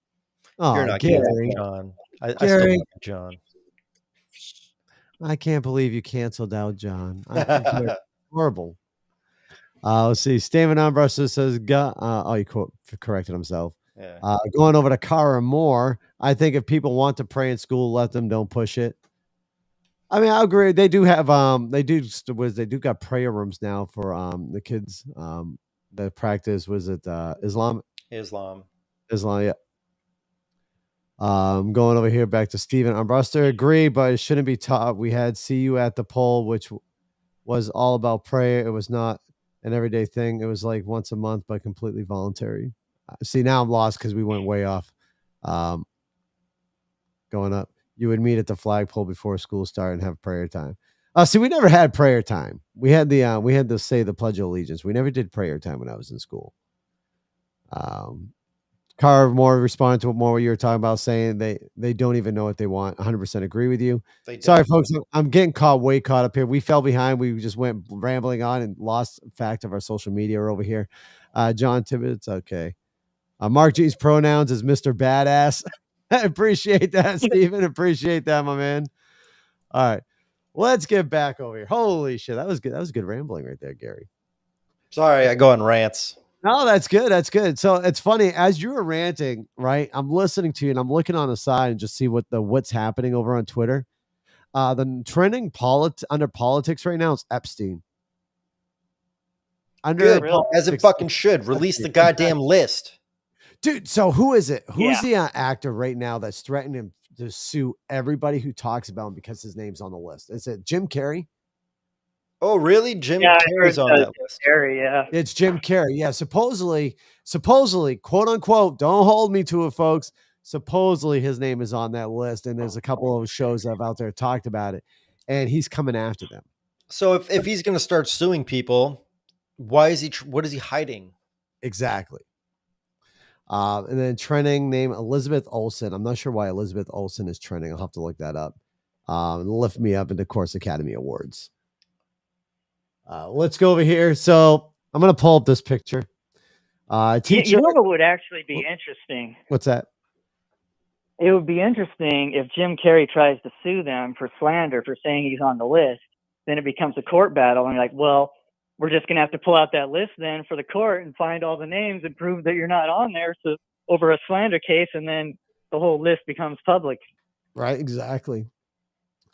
Oh, You're not Gary. John. I Gary. still love John. I can't believe you canceled out John. Horrible. Let's see. Stephen Armbruster says, he corrected himself. Yeah. Going over to Cara Moore, I think if people want to pray in school, let them, don't push it. I mean, I agree. They do have they do got prayer rooms now for the kids that practice. Was it Islam? Islam, yeah. Going over here back to Stephen Armbruster. Agree, but it shouldn't be taught. We had See You at the Pole, which was all about prayer. It was not an everyday thing. It was like once a month, but completely voluntary. See, now I'm lost because we went way off. Going up, you would meet at the flagpole before school started and have prayer time. See, we never had prayer time. We had to say the Pledge of Allegiance. We never did prayer time when I was in school. Carr more responded to what you were talking about, saying they don't even know what they want. 100% agree with you. Sorry, folks. I'm getting way caught up here. We fell behind. We just went rambling on and lost fact of our social media over here. John Tibbetts, okay. Mark G's pronouns is Mr. Badass. I appreciate that, Stephen. Appreciate that, my man. All right. Let's get back over here. Holy shit. That was good. That was good rambling right there, Gary. Sorry, I go on rants. No, that's good. That's good. So it's funny, as you were ranting, right? I'm listening to you and I'm looking on the side and just see what's happening over on Twitter. The trending under politics right now is Epstein. As it fucking should. Release the goddamn list. Dude, so who is it? Who's the actor right now that's threatening to sue everybody who talks about him because his name's on the list? Is it Jim Carrey? Oh, really? Jim Yeah, I Carrey's heard on that Jim list. Carrey, yeah. It's Jim Carrey. Yeah, supposedly, quote unquote, don't hold me to it, folks. Supposedly his name is on that list, and there's a couple of shows that have out there talked about it, and he's coming after them. So if he's going to start suing people, why is he? What is he hiding? Exactly. And then trending name Elizabeth Olsen. I'm not sure why Elizabeth Olsen is trending. I'll have to look that up. Lift me up into Course Academy Awards. Let's go over here. So I'm going to pull up this picture. Teacher. You know what would actually be interesting? What's that? It would be interesting if Jim Carrey tries to sue them for slander for saying he's on the list. Then it becomes a court battle, and you're like, well, we're just going to have to pull out that list then for the court and find all the names and prove that you're not on there. So over a slander case, and then the whole list becomes public. Right, exactly.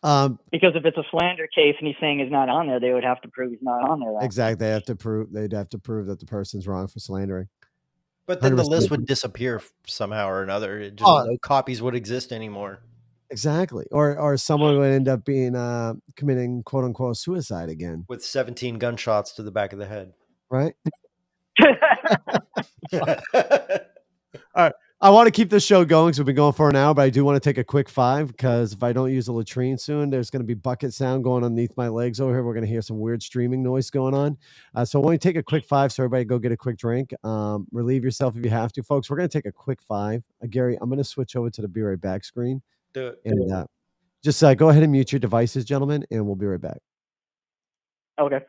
Because if it's a slander case and he's saying he's not on there, they would have to prove he's not on there. Exactly. They'd have to prove that the person's wrong for slandering. But then the 100%. list would disappear somehow or another. It just no copies would exist anymore. Exactly. Or someone would end up being committing quote unquote suicide again. With 17 gunshots to the back of the head. Right. All right. I want to keep this show going because we've been going for an hour, but I do want to take a quick 5 because if I don't use the latrine soon, there's going to be bucket sound going underneath my legs over here. We're going to hear some weird streaming noise going on. So I want to take a quick 5 so everybody go get a quick drink. Relieve yourself if you have to. Folks, we're going to take a quick 5. Gary, I'm going to switch over to the Be Right Back screen. Do it. And just go ahead and mute your devices, gentlemen, and we'll be right back. Okay.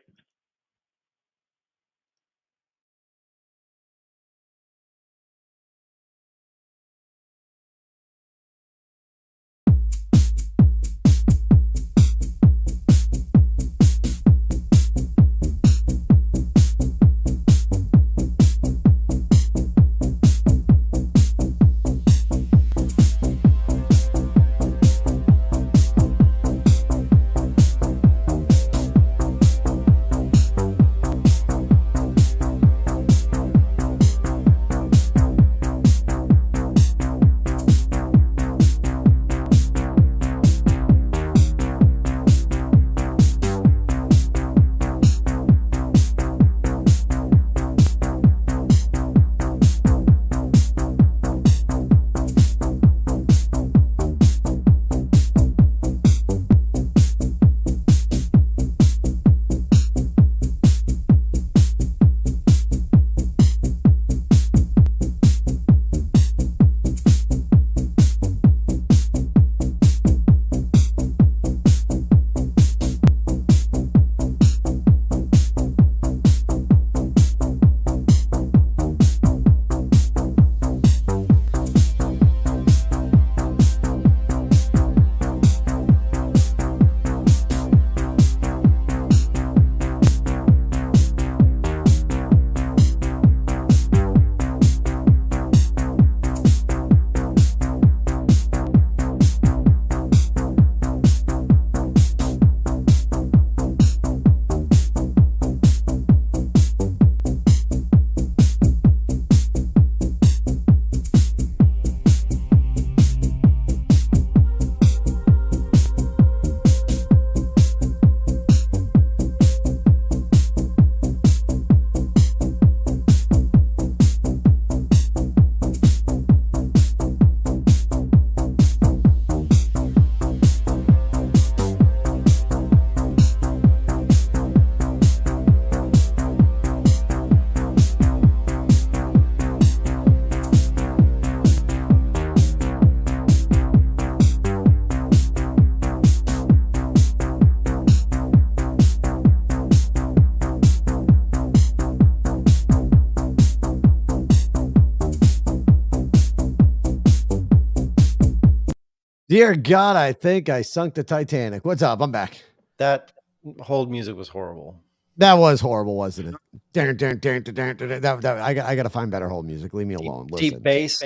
Dear God, I think I sunk the Titanic. What's up? I'm back. That hold music was horrible. That was horrible, wasn't it? I got to find better hold music. Leave me alone. Listen. Deep bass.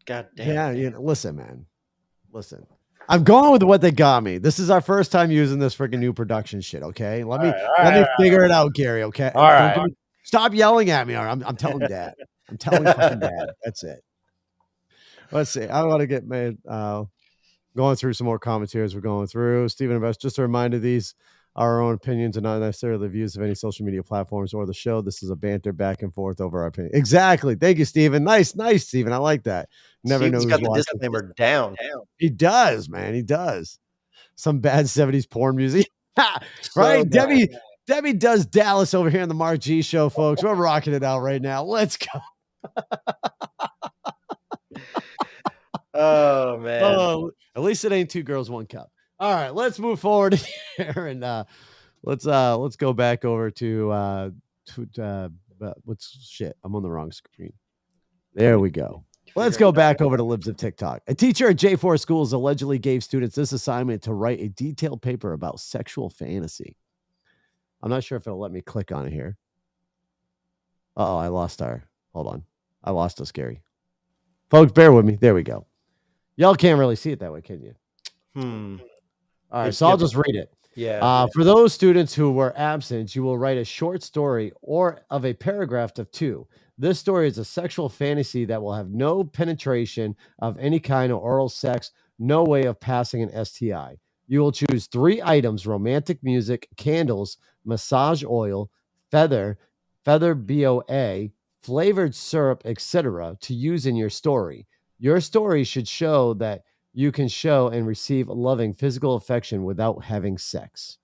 God damn. Yeah, listen, man. Listen. I'm going with what they got me. This is our first time using this freaking new production shit, okay? Let me figure it out, Gary, okay? All right. Stop yelling at me. Or I'm telling Dad. I'm telling fucking Dad. That's it. Let's see. I want to get made going through some more comments here as we're going through. Stephen Invest, just a reminder, these our own opinions and not necessarily the views of any social media platforms or the show. This is a banter back and forth over our opinion. Exactly. Thank you, Steven. Nice, Steven. I like that. Never know Steven's who's got the watching. disclaimer down. He does, man. He does. Some bad 70s porn music. So Right? bad. Debbie does Dallas over here on the Mark G Show, folks. We're rocking it out right now. Let's go. Oh man. Oh, at least it ain't 2 girls, 1 cup. All right, let's move forward here and let's go back over to what's shit. I'm on the wrong screen. There we go. Let's go back over to Libs of TikTok. A teacher at J4 schools allegedly gave students this assignment to write a detailed paper about sexual fantasy. I'm not sure if it'll let me click on it here. Uh-oh, I lost our. Hold on. I lost us, Gary. Folks, bear with me. There we go. Y'all can't really see it that way, can you? All right, so I'll just read it. Yeah. For those students who were absent, you will write a short story or of a paragraph of 2. This story is a sexual fantasy that will have no penetration of any kind of oral sex, no way of passing an STI. You will choose 3 items: romantic music, candles, massage oil, feather BOA, flavored syrup, etc., to use in your story. Your story should show that you can show and receive loving physical affection without having sex.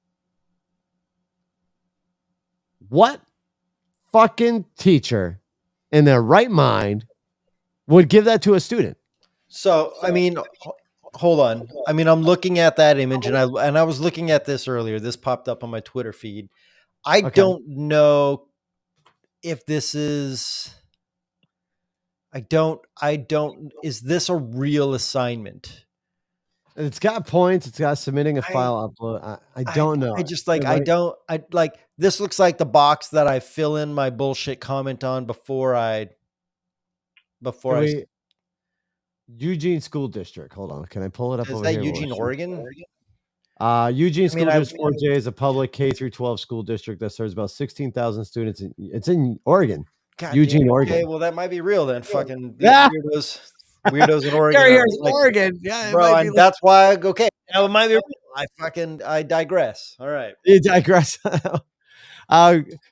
What fucking teacher in their right mind would give that to a student? So, I mean, hold on. I mean, I'm looking at that image and I was looking at this earlier. This popped up on my Twitter feed. I don't know if this is is this a real assignment? It's got points. It's got submitting a file upload. I don't know. I just like, this looks like the box that I fill in my bullshit comment on before Eugene School District. Hold on. Can I pull it up? Is over that here? Eugene, Oregon? Eugene School District 4J is a public K through 12 school district that serves about 16,000 students. It's in Oregon. God Eugene, damn, Oregon. Okay, well, that might be real then. Fucking Yeah. weirdos in Oregon. Here's Like, Oregon. Yeah, bro, and that's why now it might be real. I digress. All right. You digress.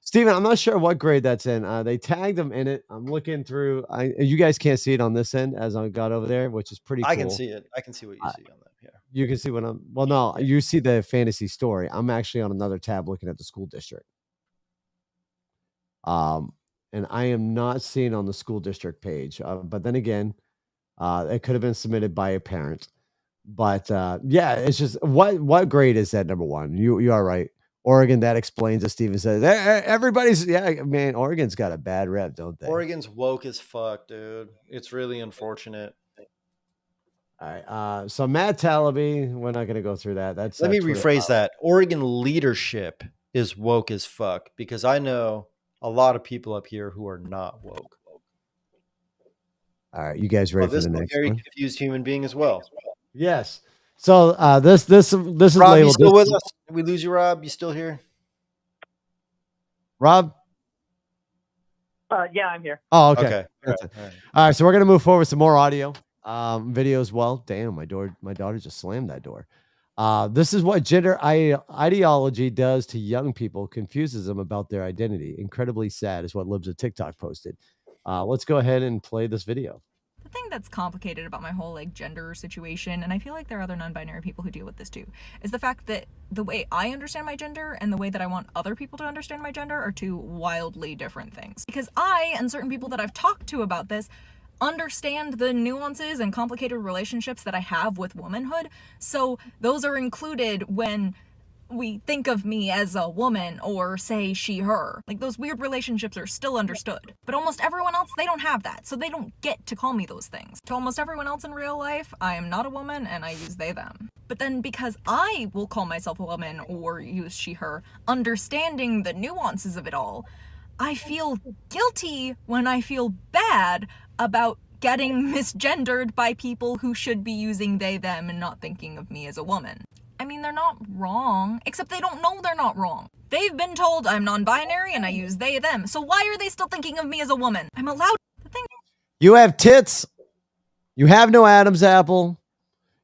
Steven, I'm not sure what grade that's in. They tagged them in it. I'm looking through. You guys can't see it on this end as I got over there, which is pretty cool. I can see it. I can see what you see on that. Yeah. You can see what I'm. Well, no, you see the fantasy story. I'm actually on another tab looking at the school district. And I am not seeing on the school district page. But then again, it could have been submitted by a parent. But yeah, it's just what grade is that? Number one, you are right. Oregon, that explains it. Steven says everybody's man. Oregon's got a bad rep, don't they? Oregon's woke as fuck, dude. It's really unfortunate. All right. So Matt Talaby, we're not going to go through that. Let me rephrase that. Oregon leadership is woke as fuck because I know a lot of people up here who are not woke. All right, you guys ready for the next very one? confused human being as well. Yes. So this is Rob, labeled. you still with us? Did we lose you, Rob? You still here? Rob? Yeah, I'm here. Oh, okay. All right. So we're gonna move forward with some more audio, video as well. Damn, my daughter just slammed that door. This is what gender ideology does to young people, confuses them about their identity. Incredibly sad is what Libs of TikTok posted. Let's go ahead and play this video. The thing that's complicated about my whole gender situation, and I feel like there are other non-binary people who deal with this too, is the fact that the way I understand my gender and the way that I want other people to understand my gender are 2 wildly different things. Because I, and certain people that I've talked to about this, understand the nuances and complicated relationships that I have with womanhood, so those are included when we think of me as a woman or say she, her. Those weird relationships are still understood. But almost everyone else, they don't have that, so they don't get to call me those things. To almost everyone else in real life, I am not a woman and I use they, them. But then because I will call myself a woman or use she, her, understanding the nuances of it all, I feel guilty when I feel bad about getting misgendered by people who should be using they, them and not thinking of me as a woman. I mean, they're not wrong, except they don't know they're not wrong. They've been told I'm non-binary and I use they, them, so why are they still thinking of me as a woman? I'm allowed to think. You have tits. You have no Adam's apple.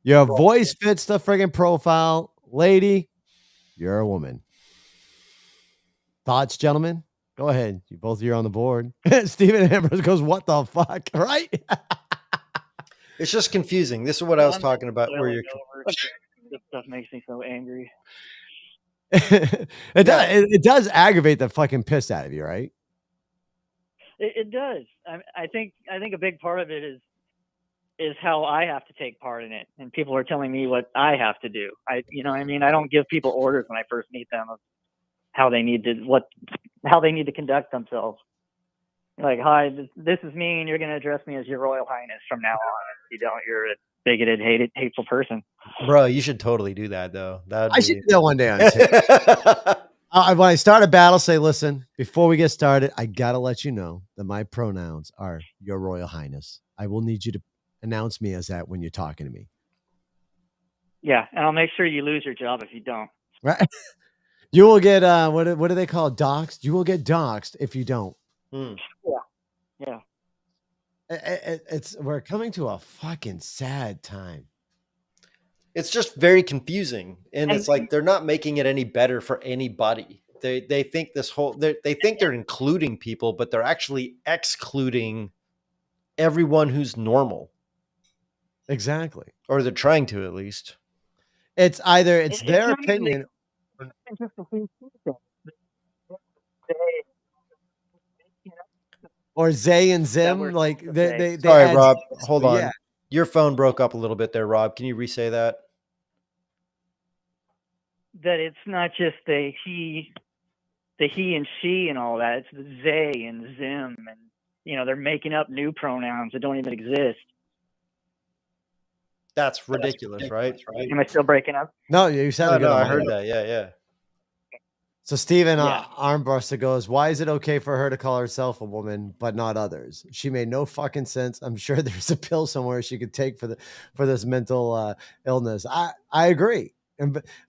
Your voice fits the friggin' profile. Lady, you're a woman. Thoughts, gentlemen? Go ahead. You both you're on the board. Stephen Ambrose goes, "What the fuck?" Right? It's just confusing. This is what I was I'm talking about. Where boiling you're over. This stuff makes me so angry. It does aggravate the fucking piss out of you, right? It does. I think a big part of it is how I have to take part in it, and people are telling me what I have to do. I don't give people orders when I first meet them of how they need to conduct themselves. Like, hi, this is me, and you're going to address me as Your Royal Highness from now on. If you don't, you're a bigoted, hateful person. Bro, you should totally do that though. I should do that one day on tape. When I start a battle, say, listen, before we get started, I got to let you know that my pronouns are Your Royal Highness. I will need you to announce me as that when you're talking to me. Yeah, and I'll make sure you lose your job if you don't. Right? You will get, what do they call it? Doxed? You will get doxed if you don't. Yeah. We're coming to a fucking sad time. It's just very confusing, and it's like they're not making it any better for anybody. They think they think they're including people, but they're actually excluding everyone who's normal. Exactly. Or they're trying to, at least. It's either their opinion. Or Zay and Zim, like they Sorry, Rob. Hold on. Yeah. Your phone broke up a little bit there, Rob. Can you re-say that? That it's not just the he and she and all that. It's the they and Zim, and they're making up new pronouns that don't even exist. That's ridiculous, right? Am I still breaking up? No, you sounded good. I heard that. Yeah. So Stephen Armbruster goes, why is it okay for her to call herself a woman, but not others? She made no fucking sense. I'm sure there's a pill somewhere she could take for this mental illness. I agree.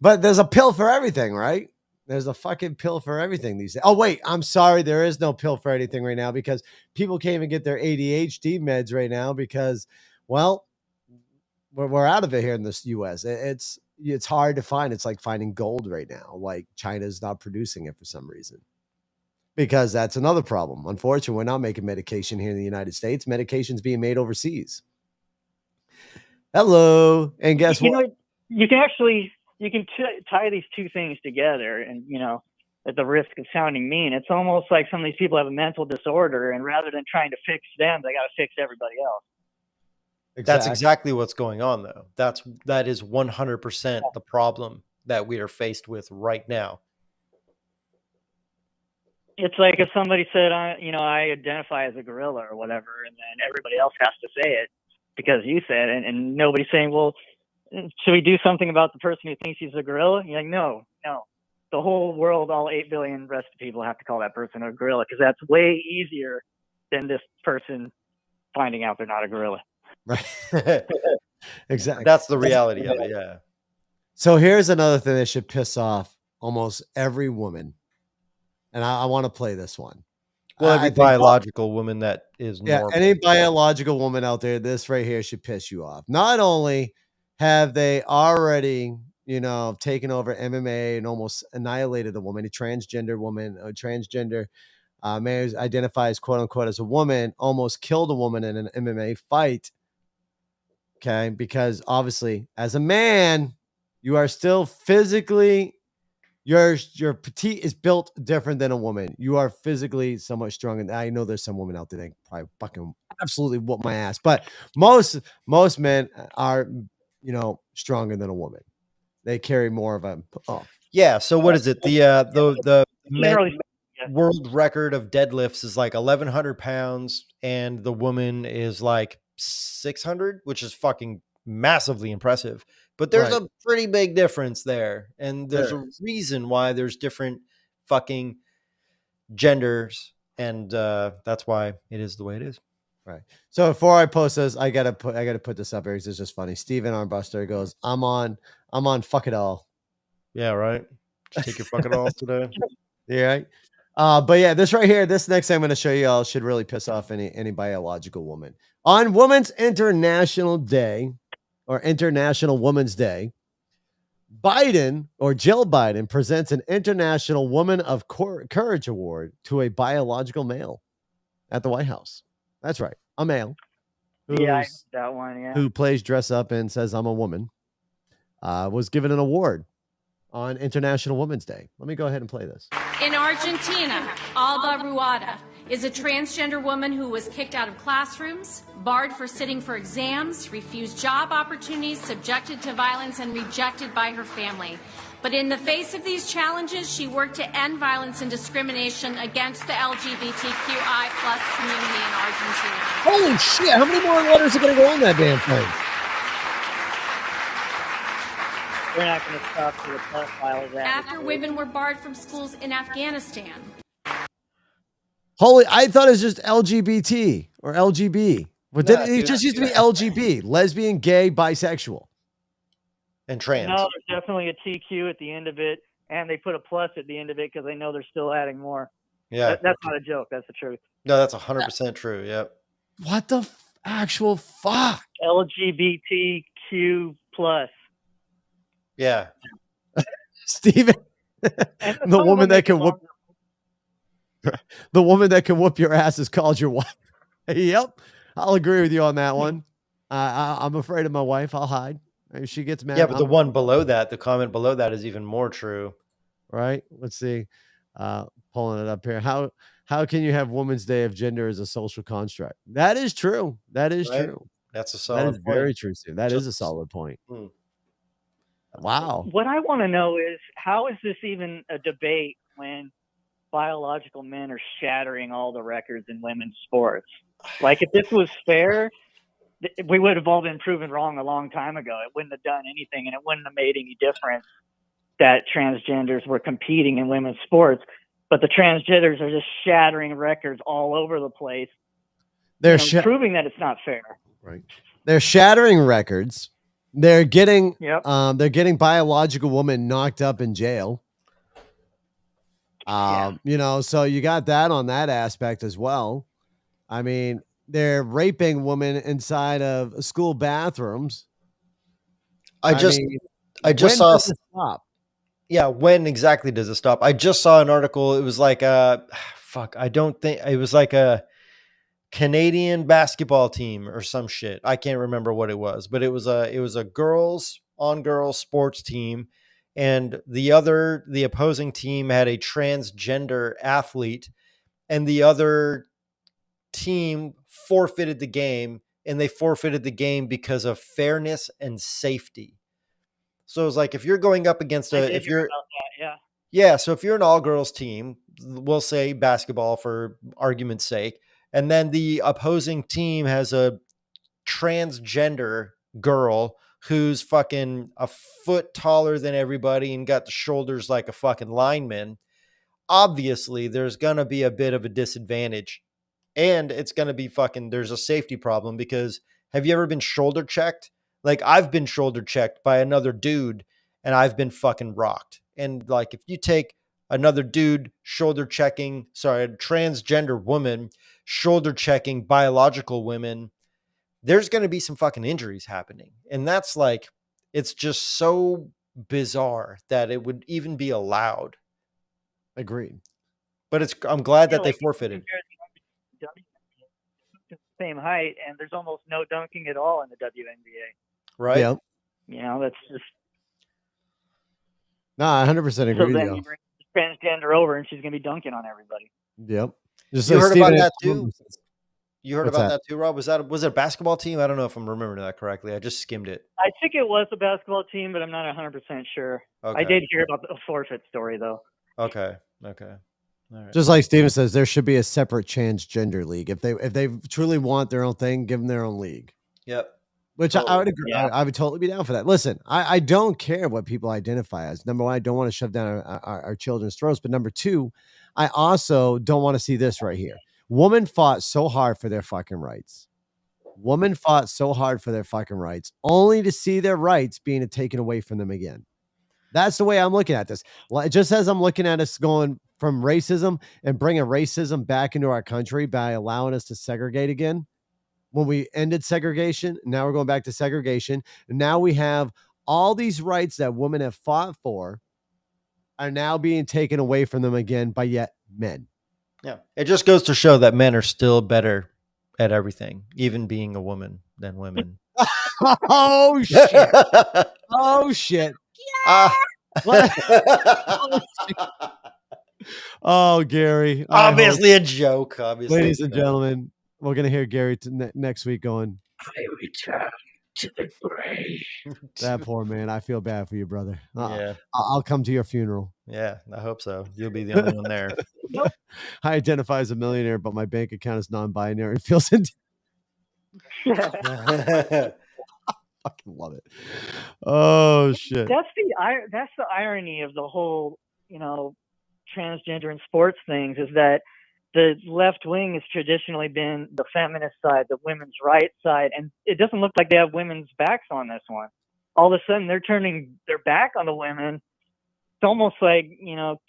But there's a pill for everything, right? There's a fucking pill for everything these days. Oh, wait, I'm sorry. There is no pill for anything right now because people can't even get their ADHD meds right now because, well, we're out of it here in this US. It's hard to find. It's like finding gold right now. Like China's not producing it for some reason. Because that's another problem. Unfortunately, we're not making medication here in the United States. Medication's being made overseas. Hello. And guess what? You can tie these two things together, and at the risk of sounding mean, it's almost like some of these people have a mental disorder, and rather than trying to fix them, they got to fix everybody else. Exactly. That's exactly what's going on, though. That is 100% the problem that we are faced with right now. It's like if somebody said, I identify as a gorilla or whatever, and then everybody else has to say it because you said it, and nobody's saying, well, should we do something about the person who thinks he's a gorilla? You're like, no. The whole world, all 8 billion rest of people have to call that person a gorilla because that's way easier than this person finding out they're not a gorilla. Right. Exactly. That's the reality of it, yeah. So here's another thing that should piss off almost every woman. And I want to play this one. Well, every biological woman that is normal. Any biological woman out there, this right here should piss you off. Not only have they already, taken over MMA and almost annihilated a woman, a transgender woman, a transgender man who identifies quote unquote as a woman, almost killed a woman in an MMA fight. Okay, because obviously, as a man, you are still physically, your petite is built different than a woman. You are physically so much stronger. And I know there's some women out there that probably fucking absolutely whoop my ass, but most men are, stronger than a woman. They carry more of a. Oh. Yeah. So what is it? The world record of deadlifts is like 1,100 pounds, and the woman is like 600, which is fucking massively impressive. But there's a pretty big difference there, and there's a reason why there's different fucking genders, and that's why it is the way it is. Right. So before I post this, I gotta put this up here because it's just funny. Steven Armbuster goes, I'm on fuck it all. Yeah, right. Just take your fuck it all today. Yeah, right. But yeah, this right here, this next thing I'm going to show you all should really piss off any biological woman. On Women's International Day, or International Women's Day, Biden or Jill Biden presents an International Woman of Courage Award to a biological male at the White House. That's right. A male Yeah, I heard that one. Yeah. who plays dress up and says, I'm a woman, was given an award on International Women's Day. Let me go ahead and play this. In Argentina, Alba Ruada is a transgender woman who was kicked out of classrooms, barred for sitting for exams, refused job opportunities, subjected to violence, and rejected by her family. But in the face of these challenges, she worked to end violence and discrimination against the LGBTQI plus community in Argentina. Holy shit, how many more letters are going to go on that damn thing? We're not going to stop to the profile of that. After women were barred from schools in Afghanistan. Holy, I thought it was just LGBT or LGB. But it just used to be LGB, lesbian, gay, bisexual. And trans. No, there's definitely a TQ at the end of it, and they put a plus at the end of it because they know they're still adding more. Yeah. That's not a joke. That's the truth. No, that's 100% true. Yep. What the actual fuck? LGBTQ plus. Yeah. Steven, the woman that can whoop the woman that can whoop your ass is called your wife. Yep. I'll agree with you on that one. I'm afraid of my wife. I'll hide. If she gets mad. Yeah, but the one below that, the comment below that is even more true. Right. Let's see. Pulling it up here. How can you have Women's Day if gender is a social construct? That is true. That is true. That's a solid That is point. very true, Steve. That is a solid point. Wow. What I want to know is, how is this even a debate when biological men are shattering all the records in women's sports? Like, if this was fair, we would have all been proven wrong a long time ago. It wouldn't have done anything, and it wouldn't have made any difference that transgenders were competing in women's sports. But the transgenders are just shattering records all over the place. They're proving that it's not fair. Right. They're shattering records. They're getting biological women knocked up in jail. So you got that on that aspect as well. I mean, they're raping women inside of school bathrooms. I just saw. Does it stop? Yeah, when exactly does it stop? I just saw an article. It was like I don't think it was like a Canadian basketball team or some shit. I can't remember what it was, but it was a girls on girls sports team, and the opposing team had a transgender athlete, and the other team forfeited the game, and they forfeited the game because of fairness and safety. So it's like, if you're going up against so if you're an all girls team, we'll say basketball for argument's sake, and then the opposing team has a transgender girl who's fucking a foot taller than everybody and got the shoulders like a fucking lineman. Obviously, there's going to be a bit of a disadvantage, and it's going to be there's a safety problem, because have you ever been shoulder checked? Like, I've been shoulder checked by another dude, and I've been fucking rocked. And like, if you take another dude a transgender woman shoulder checking biological women, there's going to be some fucking injuries happening. And that's like, it's just so bizarre that it would even be allowed. Agreed. But I'm glad that they forfeited. Same height, and there's almost no dunking at all in the WNBA. Right. Yep. That's just. No, I 100% agree. So then you bring transgender over, and she's going to be dunking on everybody. Yep. You heard about that too? You heard about that too, Rob? Was it a basketball team? I don't know if I'm remembering that correctly. I just skimmed it. I think it was a basketball team, but I'm not 100% sure. Okay. I did hear about the forfeit story, though. Okay. All right. Just like Steven says, there should be a separate transgender league. If they truly want their own thing, give them their own league. Yep. Which I would agree. Yeah. I would totally be down for that. Listen, I don't care what people identify as. Number one, I don't want to shove down our children's throats. But number two, I also don't want to see this right here. Woman fought so hard for their fucking rights. Only to see their rights being taken away from them again. That's the way I'm looking at this. Just as I'm looking at us going from racism and bringing racism back into our country by allowing us to segregate again. When we ended segregation, now we're going back to segregation. And now we have all these rights that women have fought for are now being taken away from them again by yet men. Yeah. It just goes to show that men are still better at everything, even being a woman, than women. Oh shit. Oh shit. What? Oh, Gary. Obviously a joke. Obviously, ladies and gentlemen, we're going to hear Gary next week going, I return to the grave. that poor man. I feel bad for you, brother. Yeah. I'll come to your funeral. Yeah, I hope so. You'll be the only one there. I identify as a millionaire, but my bank account is non-binary. It feels I fucking love it. Oh shit. That's the irony of the whole, transgender and sports things, is that the left wing has traditionally been the feminist side, the women's rights side, and it doesn't look like they have women's backs on this one. All of a sudden, they're turning their back on the women. It's almost like,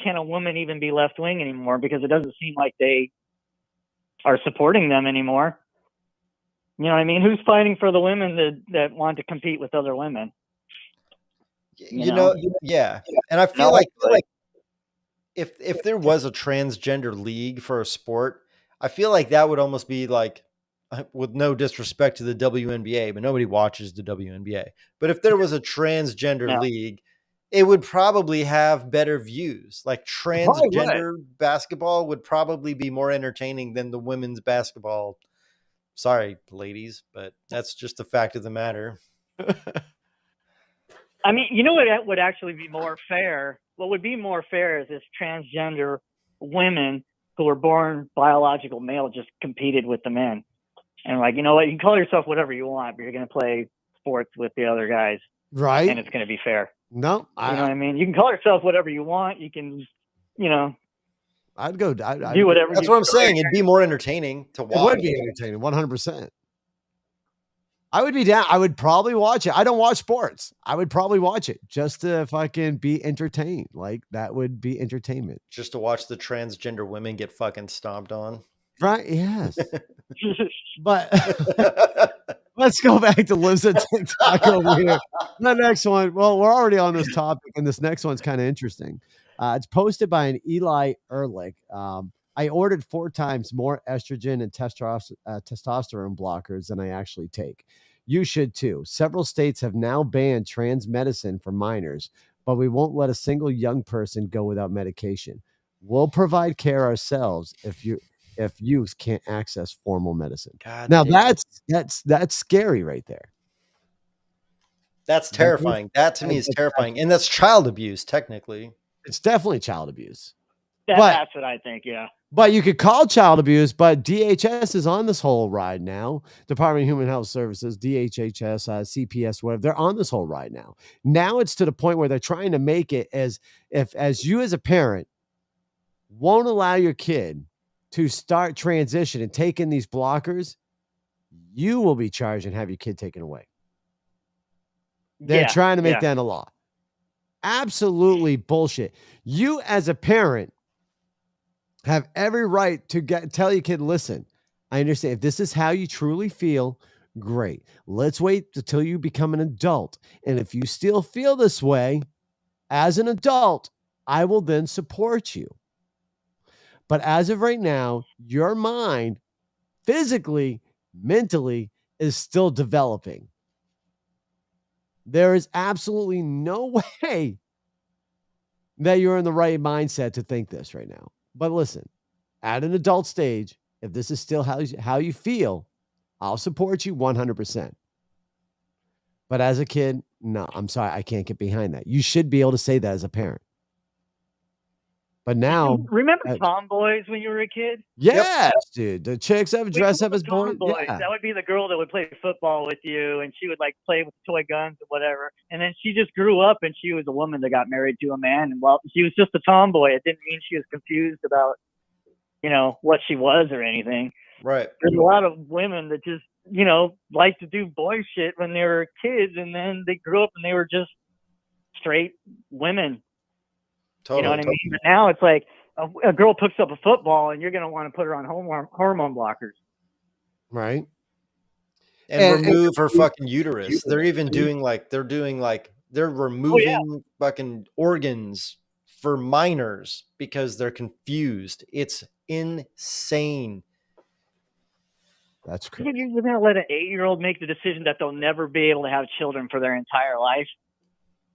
can a woman even be left wing anymore? Because it doesn't seem like they are supporting them anymore. You know what I mean? Who's fighting for the women that want to compete with other women? Yeah. And I feel like if there was a transgender league for a sport, I feel like that would almost be like, with no disrespect to the WNBA, but nobody watches the WNBA. But if there was a transgender league, it would probably have better views. Like transgender basketball would probably be more entertaining than the women's basketball. Sorry, ladies, but that's just the fact of the matter. I mean, you know what would actually be more fair? What would be more fair is if transgender women who were born biological male just competed with the men. And like, you know what? You can call yourself whatever you want, but you're going to play sports with the other guys. Right. And it's going to be fair. No. You know what I mean? You can call yourself whatever you want. You can, I'd go do whatever. That's what I'm saying. It'd be more entertaining to watch. It would be entertaining, 100%. I would be down. I would probably watch it. I don't watch sports. I would probably watch it just to fucking be entertained. Like, that would be entertainment. Just to watch the transgender women get fucking stomped on. Right? Yes. But let's go back to Liz's TikTok over here. The next one. Well, we're already on this topic, and this next one's kind of interesting. It's posted by an Eli Ehrlich. I ordered 4 times more estrogen and testosterone blockers than I actually take. You should too. Several states have now banned trans medicine for minors, but we won't let a single young person go without medication. We'll provide care ourselves if youth can't access formal medicine. God now damn. that's scary right there. That's terrifying. That to me is terrifying. And that's child abuse, technically. It's definitely child abuse. That's what I think, yeah. But you could call child abuse, but DHS is on this whole ride now. Department of Human Health Services, DHHS, CPS, whatever, they're on this whole ride now. Now it's to the point where they're trying to make it as you as a parent won't allow your kid to start transition and take in these blockers, you will be charged and have your kid taken away. They're trying to make that a law. Absolutely bullshit. You as a parent have every right to tell your kid, listen, I understand if this is how you truly feel, great. Let's wait until you become an adult. And if you still feel this way as an adult, I will then support you. But as of right now, your mind physically, mentally is still developing. There is absolutely no way that you're in the right mindset to think this right now. But listen, at an adult stage, if this is still how you feel, I'll support you 100%. But as a kid, no, I'm sorry, I can't get behind that. You should be able to say that as a parent. But now, remember tomboys when you were a kid? Yes, dude. The chicks that would dress up as boys. Yeah. That would be the girl that would play football with you, and she would like play with toy guns or whatever. And then she just grew up, and she was a woman that got married to a man. And well, she was just a tomboy. It didn't mean she was confused about, what she was or anything. Right. There's a lot of women that just, like to do boy shit when they were kids, and then they grew up and they were just straight women. Totally, you know what I mean? But now it's like a girl picks up a football and you're going to want to put her on hormone blockers. Right. And remove her fucking uterus. They're even doing like They're removing fucking organs for minors because they're confused. It's insane. That's crazy. You're going to let an 8-year-old make the decision that they'll never be able to have children for their entire life?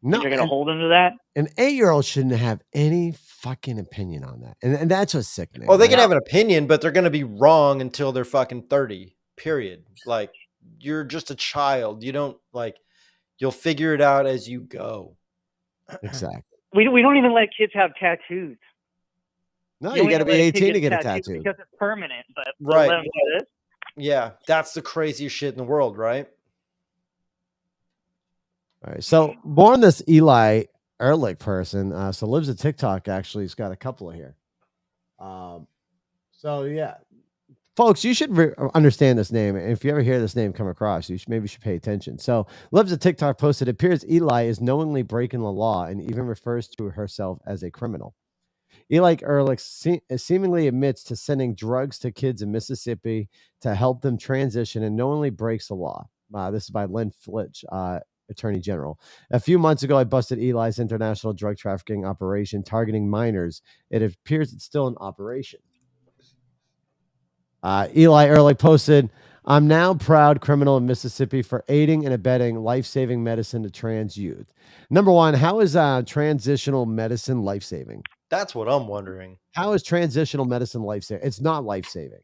No, and you're going to hold them to that? An 8-year-old shouldn't have any fucking opinion on that. And that's what's sickening. Well, they can have an opinion, but they're going to be wrong until they're fucking 30, period. Like, you're just a child. You don't, like, you'll figure it out as you go. Exactly. We don't even let kids have tattoos. No, you got to be 18 to get a tattoo. Because it's permanent, but Right. let them do this. Yeah, that's the craziest shit in the world, right? All right. So, born this Eli Ehrlich person, so lives at TikTok, actually. He's got a couple of here. So, yeah. Folks, you should understand this name. And if you ever hear this name come across, maybe you should pay attention. So, lives at TikTok posted, it appears Eli is knowingly breaking the law and even refers to herself as a criminal. Eli Ehrlich seemingly admits to sending drugs to kids in Mississippi to help them transition and knowingly breaks the law. This is by Lynn Flitch, Attorney General. A few months ago, I busted Eli's international drug trafficking operation targeting minors. It appears it's still in operation. Eli Ehrlich posted, I'm now proud criminal in Mississippi for aiding and abetting life-saving medicine to trans youth. Number one, how is transitional medicine life-saving? That's what I'm wondering. How is transitional medicine life-saving? It's not life-saving.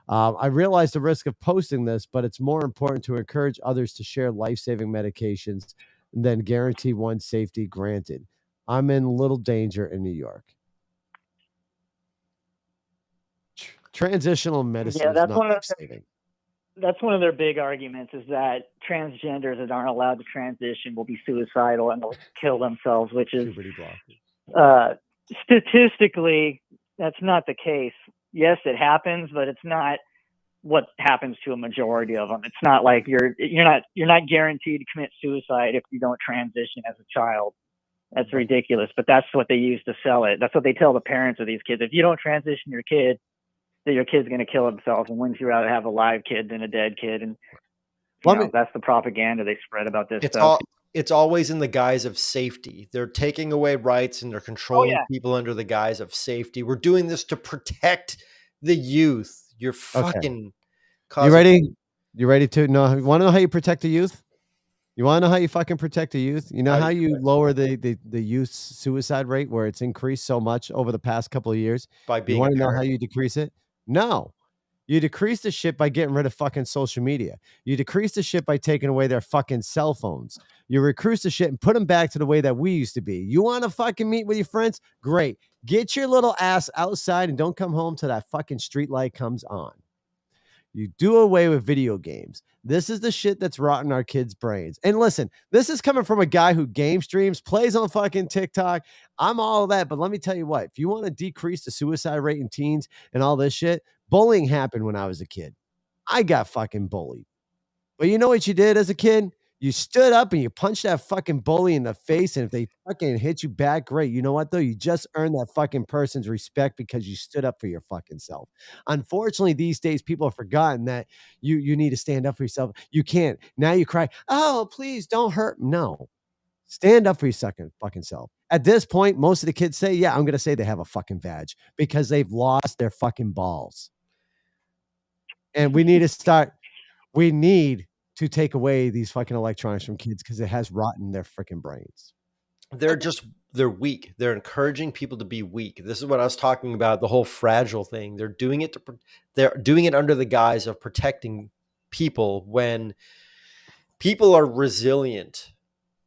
I realize the risk of posting this, but it's more important to encourage others to share life-saving medications than guarantee one's safety granted. I'm in little danger in New York. Transitional medicine is not life-saving. That's one of their big arguments, is that transgenders that aren't allowed to transition will be suicidal and will kill themselves, which is statistically, that's not the case. Yes, it happens, but it's not what happens to a majority of them. It's not like you're not guaranteed to commit suicide if you don't transition as a child. That's ridiculous, but that's what they use to sell it. That's what they tell the parents of these kids. If you don't transition your kid, that your kid's going to kill himself, and wouldn't you rather have a live kid than a dead kid? And that's the propaganda they spread about this stuff. It's always in the guise of safety. They're taking away rights and they're controlling people under the guise of safety. We're doing this to protect the youth. You're fucking. You ready? You ready to know? You want to know how you protect the youth? You want to know how you fucking protect the youth? You know how you lower the youth suicide rate, where it's increased so much over the past couple of years? By being. You want to know how you decrease it? No. You decrease the shit by getting rid of fucking social media. You decrease the shit by taking away their fucking cell phones. You recruit the shit and put them back to the way that we used to be. You want to fucking meet with your friends? Great. Get your little ass outside and don't come home till that fucking street light comes on. You do away with video games. This is the shit that's rotting our kids' brains. And listen, this is coming from a guy who game streams, plays on fucking TikTok. I'm all of that. But let me tell you what, if you want to decrease the suicide rate in teens and all this shit, bullying happened when I was a kid. I got fucking bullied. But you know what you did as a kid? You stood up and you punched that fucking bully in the face. And if they fucking hit you back, great. You know what, though? You just earned that fucking person's respect because you stood up for your fucking self. Unfortunately, these days, people have forgotten that you need to stand up for yourself. You can't. Now you cry, oh, please don't hurt. No. Stand up for your fucking self. At this point, most of the kids say, yeah, I'm going to say they have a fucking badge because they've lost their fucking balls. And we need to take away these fucking electronics from kids because it has rotten their freaking brains. They're weak. They're encouraging people to be weak. This is what I was talking about, the whole fragile thing. They're doing it under the guise of protecting people when people are resilient.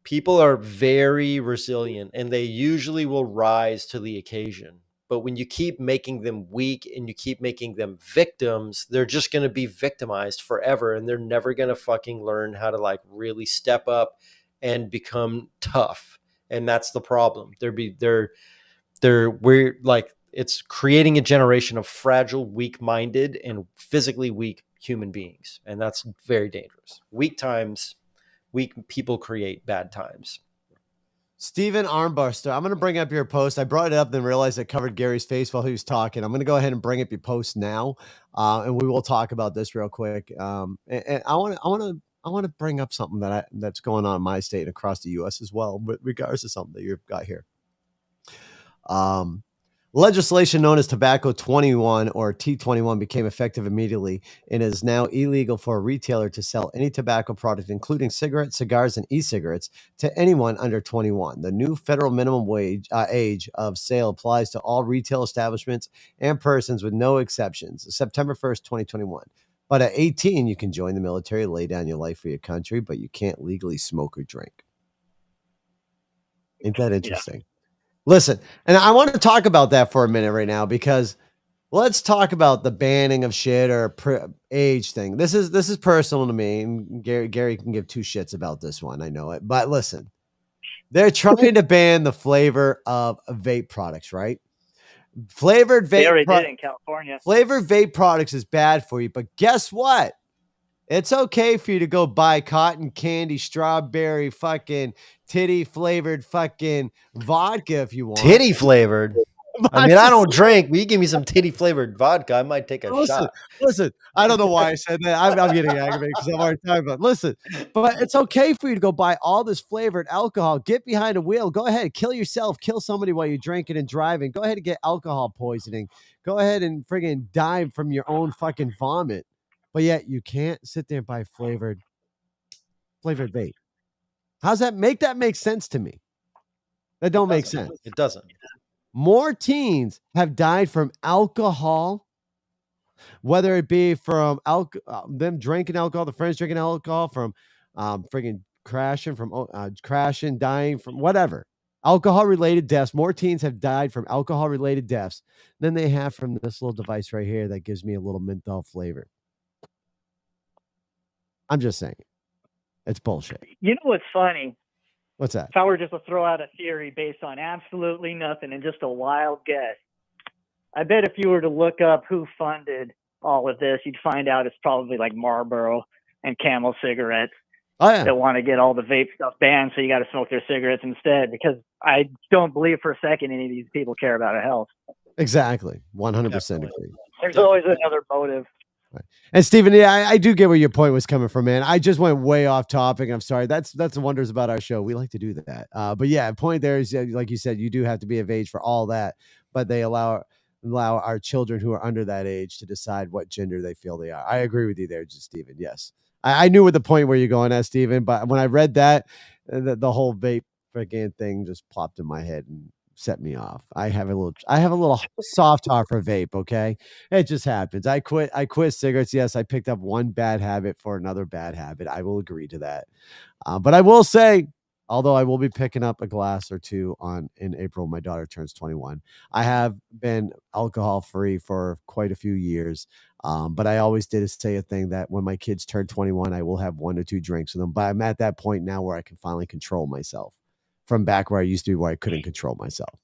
People are very resilient and they usually will rise to the occasion. But when you keep making them weak and you keep making them victims, they're just going to be victimized forever. And they're never going to fucking learn how to like really step up and become tough. And that's the problem. We're like, it's creating a generation of fragile, weak-minded and physically weak human beings. And that's very dangerous. Weak people create bad times. Stephen Armbuster, I'm going to bring up your post. I brought it up, then realized I covered Gary's face while he was talking. I'm going to go ahead and bring up your post now, and we will talk about this real quick. And I want want to bring up something that's going on in my state and across the U.S. as well, but regardless of something that you've got here. Legislation known as Tobacco 21 or T21 became effective immediately and is now illegal for a retailer to sell any tobacco product, including cigarettes, cigars, and e-cigarettes, to anyone under 21. The new federal minimum age of sale applies to all retail establishments and persons with no exceptions. September 1st, 2021. But at 18, you can join the military, lay down your life for your country, but you can't legally smoke or drink. Ain't that interesting? Yeah. Listen, and I want to talk about that for a minute right now, because let's talk about the banning of shit or age thing. This is personal to me, and Gary can give two shits about this one. I know it, but listen, they're trying to ban the flavor of vape products, right? Flavored vape. They already did in California. Flavored vape products is bad for you, but guess what? It's okay for you to go buy cotton candy, strawberry, fucking titty flavored fucking vodka if you want. Titty flavored. I mean, I don't drink, but you give me some titty flavored vodka, I might take a shot. Listen, I don't know why I said that. I'm getting aggravated because I'm already talking about it. Listen, but it's okay for you to go buy all this flavored alcohol. Get behind a wheel. Go ahead, kill yourself, kill somebody while you're drinking and driving. Go ahead and get alcohol poisoning. Go ahead and friggin' die from your own fucking vomit. But yet you can't sit there and buy flavored vape. How's that make sense to me? That don't make sense. It doesn't. More teens have died from alcohol, whether it be from them drinking alcohol, the friends drinking alcohol, from friggin' crashing, dying from whatever. Alcohol-related deaths. More teens have died from alcohol-related deaths than they have from this little device right here that gives me a little menthol flavor. I'm just saying. It's bullshit. You know what's funny? What's that? If I were just to throw out a theory based on absolutely nothing and just a wild guess, I bet if you were to look up who funded all of this, you'd find out it's probably like Marlboro and Camel cigarettes that want to get all the vape stuff banned, so you got to smoke their cigarettes instead, because I don't believe for a second any of these people care about our health. Exactly. 100% agree. There's always another motive. Right. And Stephen, yeah, I do get where your point was coming from, man. I just went way off topic. I'm sorry. That's the wonders about our show. We like to do that. But yeah, point there is, like you said, you do have to be of age for all that, but they allow our children who are under that age to decide what gender they feel they are. I agree with you there, Stephen. Yes. I knew what the point where you're going at, Stephen, but when I read that, the whole vape freaking thing just plopped in my head and set me off. I have a little soft heart for vape. Okay. It just happens. I quit cigarettes. Yes. I picked up one bad habit for another bad habit. I will agree to that. But I will say, although I will be picking up a glass or two in April, my daughter turns 21. I have been alcohol free for quite a few years. But I always did say a thing that when my kids turn 21, I will have 1 or 2 drinks with them. But I'm at that point now where I can finally control myself, from back where I used to be, where I couldn't control myself.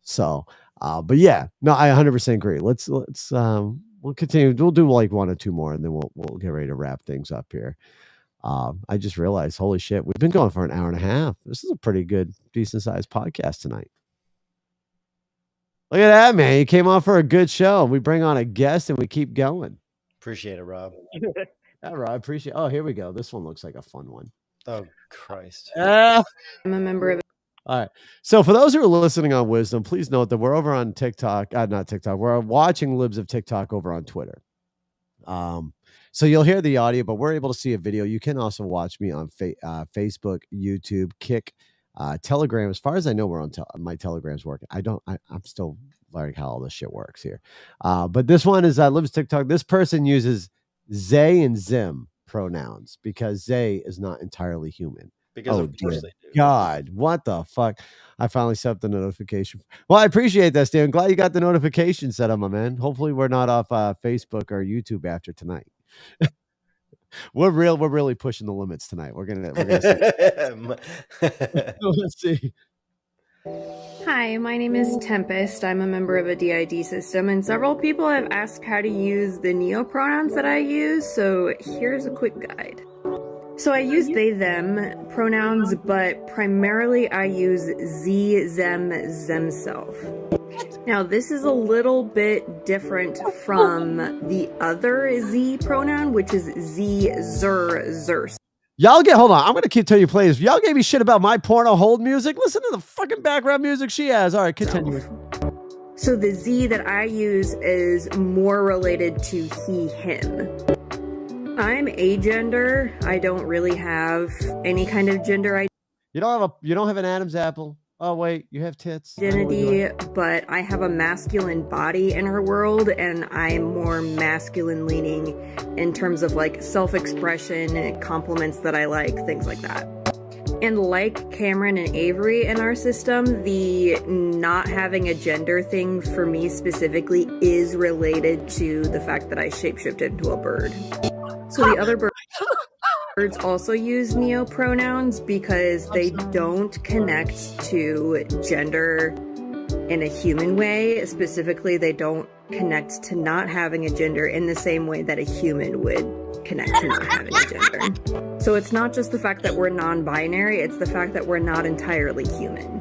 So, but yeah, no, I 100% agree. Let's we'll continue. We'll do like 1 or 2 more, and then we'll get ready to wrap things up here. I just realized, holy shit, we've been going for an hour and a half. This is a pretty good, decent sized podcast tonight. Look at that, man. You came on for a good show. We bring on a guest and we keep going. Appreciate it, Rob. Yeah, Rob, appreciate. Oh, here we go. This one looks like a fun one. Oh, Christ. I'm a member of. All right. So for those who are listening on Wisdom, please note that we're over on TikTok. Not TikTok. We're watching Libs of TikTok over on Twitter. So you'll hear the audio, but we're able to see a video. You can also watch me on Facebook, YouTube, Kick, Telegram. As far as I know, we're on my Telegram's working. I'm still learning how all this shit works here. But this one is Libs TikTok. This person uses they and them pronouns because they is not entirely human. Because of course they do. God, what the fuck? I finally set up the notification. Well, I appreciate that, Steve. I'm glad you got the notification set up, my man. Hopefully we're not off Facebook or YouTube after tonight. We're really pushing the limits tonight. We're gonna see. Let's see. Hi, my name is Tempest. I'm a member of a DID system, and several people have asked how to use the neopronouns that I use, so here's a quick guide. So I use they, them pronouns, but primarily I use ze, them, themself. Now this is a little bit different from the other z pronoun, which is ze, zer, zers. Y'all hold on. I'm going to keep telling you plays. Y'all gave me shit about my porno hold music. Listen to the fucking background music she has. All right, continue. So the Z that I use is more related to he, him. I'm agender. I don't really have any kind of gender identity. You don't have an Adam's apple. Oh wait, you have tits. But I have a masculine body in her world, and I'm more masculine leaning in terms of like self-expression, compliments that I like, things like that. And like Cameron and Avery in our system, the not having a gender thing for me specifically is related to the fact that I shapeshifted into a bird. So the other birds also use neopronouns because they don't connect to gender in a human way. Specifically, they don't connect to not having a gender in the same way that a human would connect to not having a gender. So it's not just the fact that we're non-binary, it's the fact that we're not entirely human.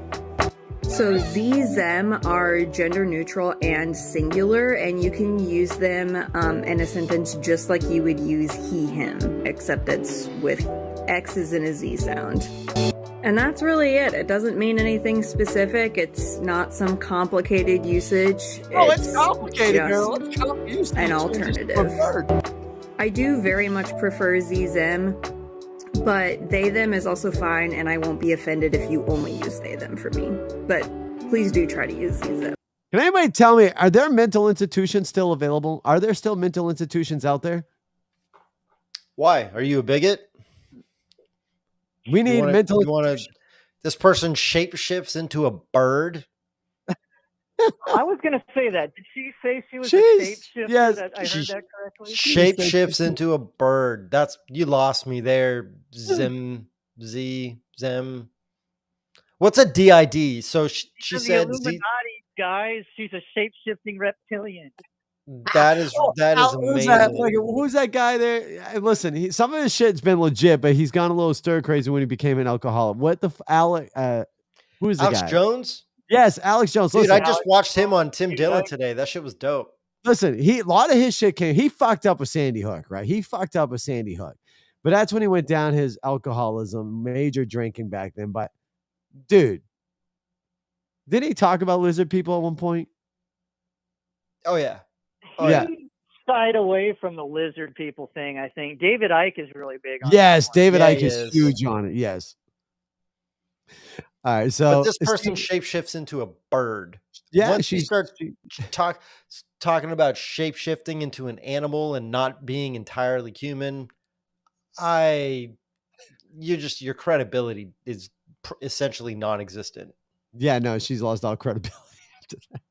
So Z, them are gender neutral and singular, and you can use them in a sentence just like you would use he, him, except it's with X's and a Z sound. And that's really it. It doesn't mean anything specific. It's not some complicated usage. It's complicated, girl. It's an alternative. I do very much prefer Z, them, but they, them is also fine, and I won't be offended if you only use they, them for me. But please do try to use Z, them. Can anybody tell me, are there mental institutions still available? Are there still mental institutions out there? Why? Are you a bigot? We need mental. This person shapeshifts into a bird. I was going to say that. Did she say she was a shapeshifter? Yes, I heard that correctly. Shapeshifts into a bird. You lost me there. Zem. What's a DID? So she said the Illuminati, guys. She's a shape-shifting reptilian. That is amazing. Who's that guy there? Listen, some of his shit's been legit, but he's gone a little stir crazy when he became an alcoholic. What the who's the Alex guy? Jones? Yes, Alex Jones. Dude, listen, I just watched him on Tim Dillon today. That shit was dope. Listen, a lot of his shit he fucked up with Sandy Hook, right? He fucked up with Sandy Hook. But that's when he went down his alcoholism, major drinking back then. But dude, didn't he talk about lizard people at one point? Oh yeah. He shied away from the lizard people thing, I think. David Icke is really big on Yes, David Icke is is huge on it. Yes. All right, so but this person shapeshifts into a bird. Yeah, once she starts talking about shapeshifting into an animal and not being entirely human, your credibility is essentially non-existent. Yeah, no, she's lost all credibility after that.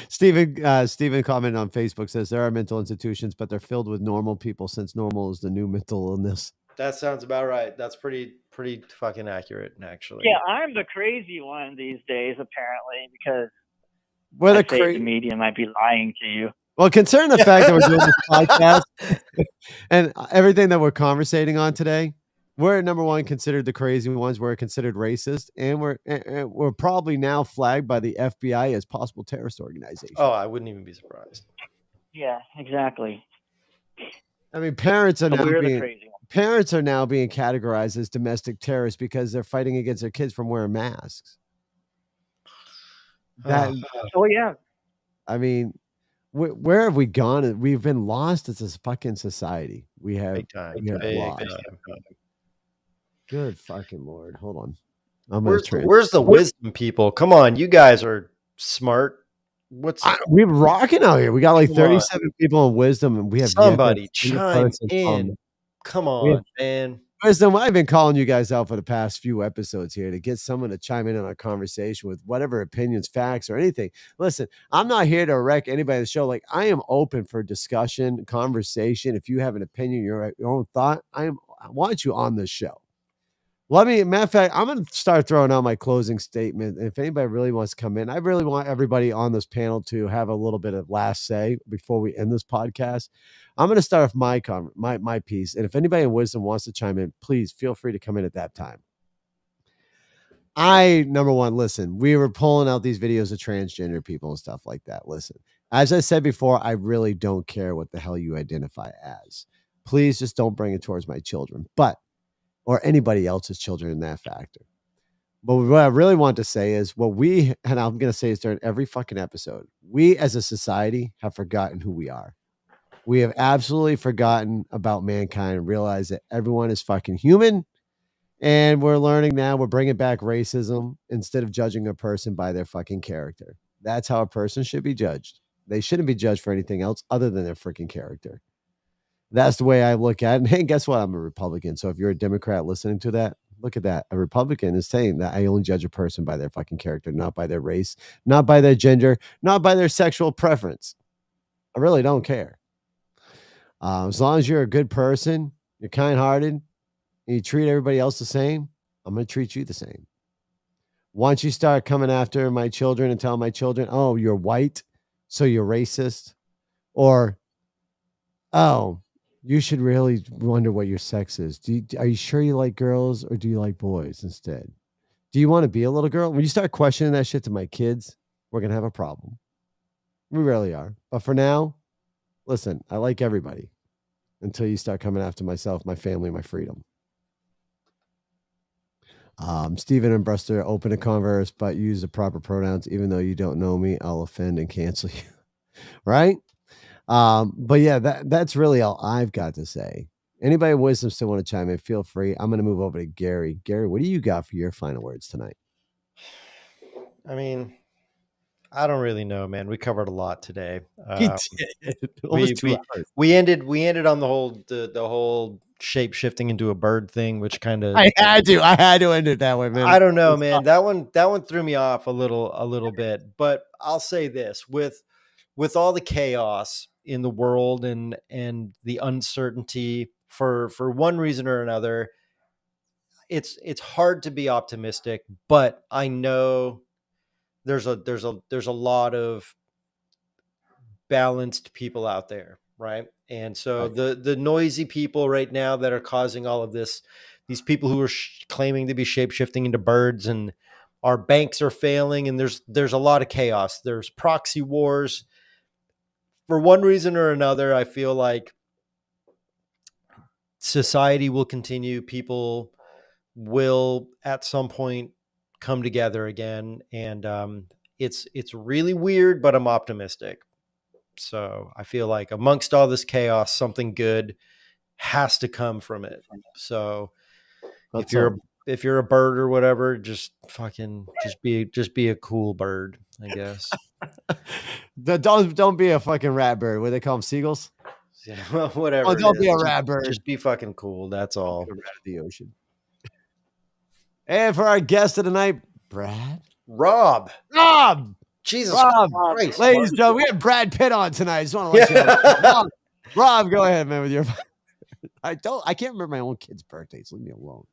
Steven commented on Facebook, says there are mental institutions, but they're filled with normal people since normal is the new mental illness. That sounds about right. That's pretty fucking accurate, actually. Yeah, I'm the crazy one these days, apparently, because the media might be lying to you. Well, considering the fact that we're doing this podcast and everything that we're conversating on today, we're number one considered the crazy ones. We're considered racist, and we're probably now flagged by the FBI as possible terrorist organization. Oh, I wouldn't even be surprised. Yeah, exactly. I mean, parents are now being categorized as domestic terrorists because they're fighting against their kids from wearing masks. Oh yeah. I mean, where have we gone? We've been lost as a fucking society. We have lost. Good fucking Lord. Hold on. Where's the wisdom people? Come on, you guys are smart. We're rocking out here. We got like 37 people in wisdom, and we have somebody chime in. Come on, man. Wisdom, I've been calling you guys out for the past few episodes here to get someone to chime in on our conversation with whatever opinions, facts, or anything. Listen, I'm not here to wreck anybody on the show. Like, I am open for discussion, conversation. If you have an opinion, your own thought, I want you on this show. Matter of fact, I'm going to start throwing out my closing statement. If anybody really wants to come in, I really want everybody on this panel to have a little bit of last say before we end this podcast. I'm going to start off my piece. And if anybody in wisdom wants to chime in, please feel free to come in at that time. Number one, listen, we were pulling out these videos of transgender people and stuff like that. Listen, as I said before, I really don't care what the hell you identify as. Please just don't bring it towards my children. But or anybody else's children in that factor. But what I really want to say is and I'm going to say this during every fucking episode, we as a society have forgotten who we are. We have absolutely forgotten about mankind and realized that everyone is fucking human. And we're learning now, we're bringing back racism instead of judging a person by their fucking character. That's how a person should be judged. They shouldn't be judged for anything else other than their freaking character. That's the way I look at it. And hey, guess what? I'm a Republican. So if you're a Democrat listening to that, look at that. A Republican is saying that I only judge a person by their fucking character, not by their race, not by their gender, not by their sexual preference. I really don't care. As long as you're a good person, you're kind-hearted, and you treat everybody else the same, I'm going to treat you the same. Once you start coming after my children and tell my children, oh, you're white, so you're racist, or, oh, you should really wonder what your sex is. Are you sure you like girls or do you like boys instead? Do you want to be a little girl? When you start questioning that shit to my kids, we're going to have a problem. We really are. But for now, listen, I like everybody until you start coming after myself, my family, my freedom. Stephen and Bruster, open a converse, but use the proper pronouns. Even though you don't know me, I'll offend and cancel you. Right? But yeah, that's really all I've got to say. Anybody with wisdom still want to chime in, feel free. I'm going to move over to Gary. Gary, what do you got for your final words tonight? I mean, I don't really know, man. We covered a lot today. He did. We ended on the whole shape shifting into a bird thing, which kind of I had to end it that way, man. I don't know, man. That one threw me off a little bit. But I'll say this, with all the chaos in the world and the uncertainty for one reason or another, it's hard to be optimistic, but I know there's a lot of balanced people out there, right? And so the noisy people right now that are causing all of this, these people who are claiming to be shape-shifting into birds, and our banks are failing, and there's a lot of chaos. There's proxy wars. For one reason or another, I feel like society will continue. People will at some point come together again, and it's really weird, but I'm optimistic. So I feel like amongst all this chaos, something good has to come from it. So if you're a bird or whatever, just be a cool bird, I guess. Don't be a fucking rat bird. What do they call them, seagulls? Yeah, well, whatever. Oh, don't be a rat bird. Just be fucking cool. That's all. Rat of the ocean. And for our guest of the night, Rob. Jesus Christ. Ladies and gentlemen, we have Brad Pitt on tonight. I just want to let you know. Rob, go ahead, man, with your I can't remember my own kid's birthdays. Leave me alone.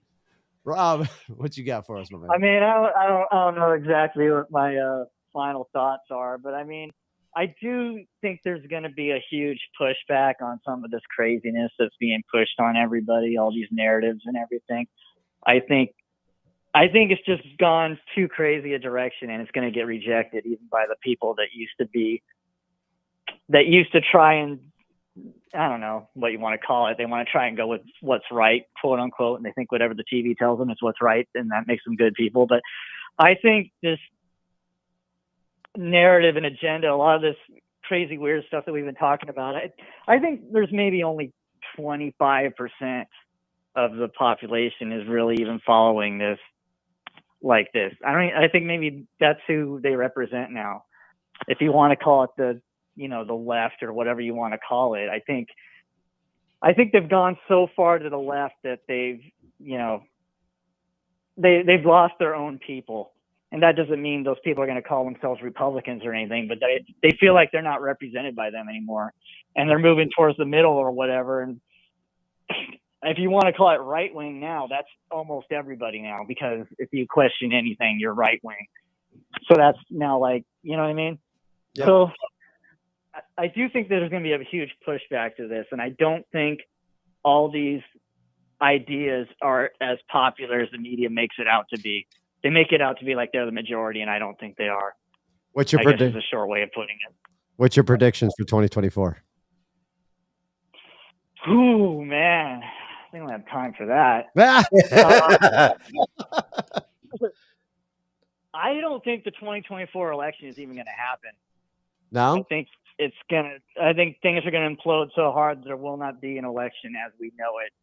Rob, what you got for us, my man? I mean, I don't know exactly what my final thoughts are, but I mean, I do think there's going to be a huge pushback on some of this craziness that's being pushed on everybody, all these narratives and everything. I think it's just gone too crazy a direction, and it's going to get rejected even by the people that used to try and, I don't know what you want to call it. They want to try and go with what's right, quote unquote, and they think whatever the TV tells them is what's right, and that makes them good people. But I think this narrative and agenda, a lot of this crazy, weird stuff that we've been talking about, I think there's maybe only 25% of the population is really even following this like this. I think maybe that's who they represent now. If you want to call it the left or whatever you want to call it, I think they've gone so far to the left that they've lost their own people. And that doesn't mean those people are going to call themselves Republicans or anything, but they feel like they're not represented by them anymore, and they're moving towards the middle or whatever. And if you want to call it right wing now, that's almost everybody now, because if you question anything, you're right wing. So that's now, like, you know what I mean? Yep. So I do think there's going to be a huge pushback to this, and I don't think all these ideas are as popular as the media makes it out to be. They make it out to be like they're the majority, and I don't think they are. What's your prediction? That's a short way of putting it. What's your predictions for 2024? Ooh, man. We don't have time for that. I don't think the 2024 election is even going to happen. No? I think things are going to implode so hard there will not be an election as we know it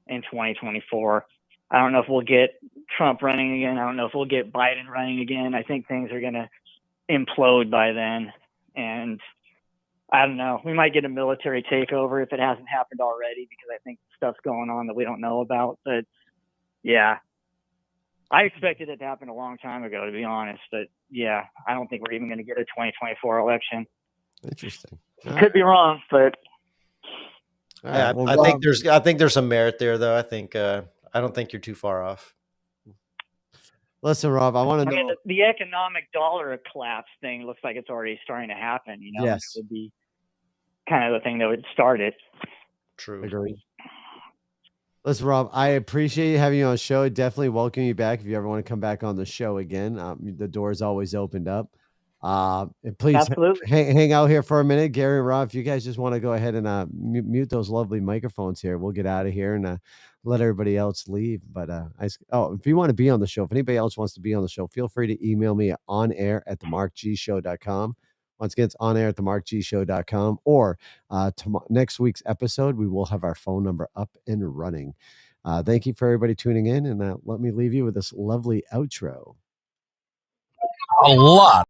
in 2024. I don't know if we'll get Trump running again. I don't know if we'll get Biden running again. I think things are going to implode by then. And I don't know. We might get a military takeover if it hasn't happened already, because I think stuff's going on that we don't know about. But yeah, I expected it to happen a long time ago, to be honest. But yeah, I don't think we're even going to get a 2024 election. Interesting. Could be wrong, but right, well, I think there's some merit there, though. I think I don't think you're too far off. Listen, Rob, I want to know. mean, the economic dollar collapse thing looks like it's already starting to happen. You know, Yes. It would be kind of the thing that would start it. True. Agreed. Listen, Rob, I appreciate you having you on the show. Definitely welcome you back if you ever want to come back on the show again. The door is always opened up. And please hang out here for a minute. Gary and Rob, if you guys just want to go ahead and mute those lovely microphones here, we'll get out of here and let everybody else leave. But if you want to be on the show, if anybody else wants to be on the show, feel free to email me at onair@themarkgshow.com. Once again, it's onair@themarkgshow.com. Or next week's episode, we will have our phone number up and running. Thank you for everybody tuning in, and let me leave you with this lovely outro. A lot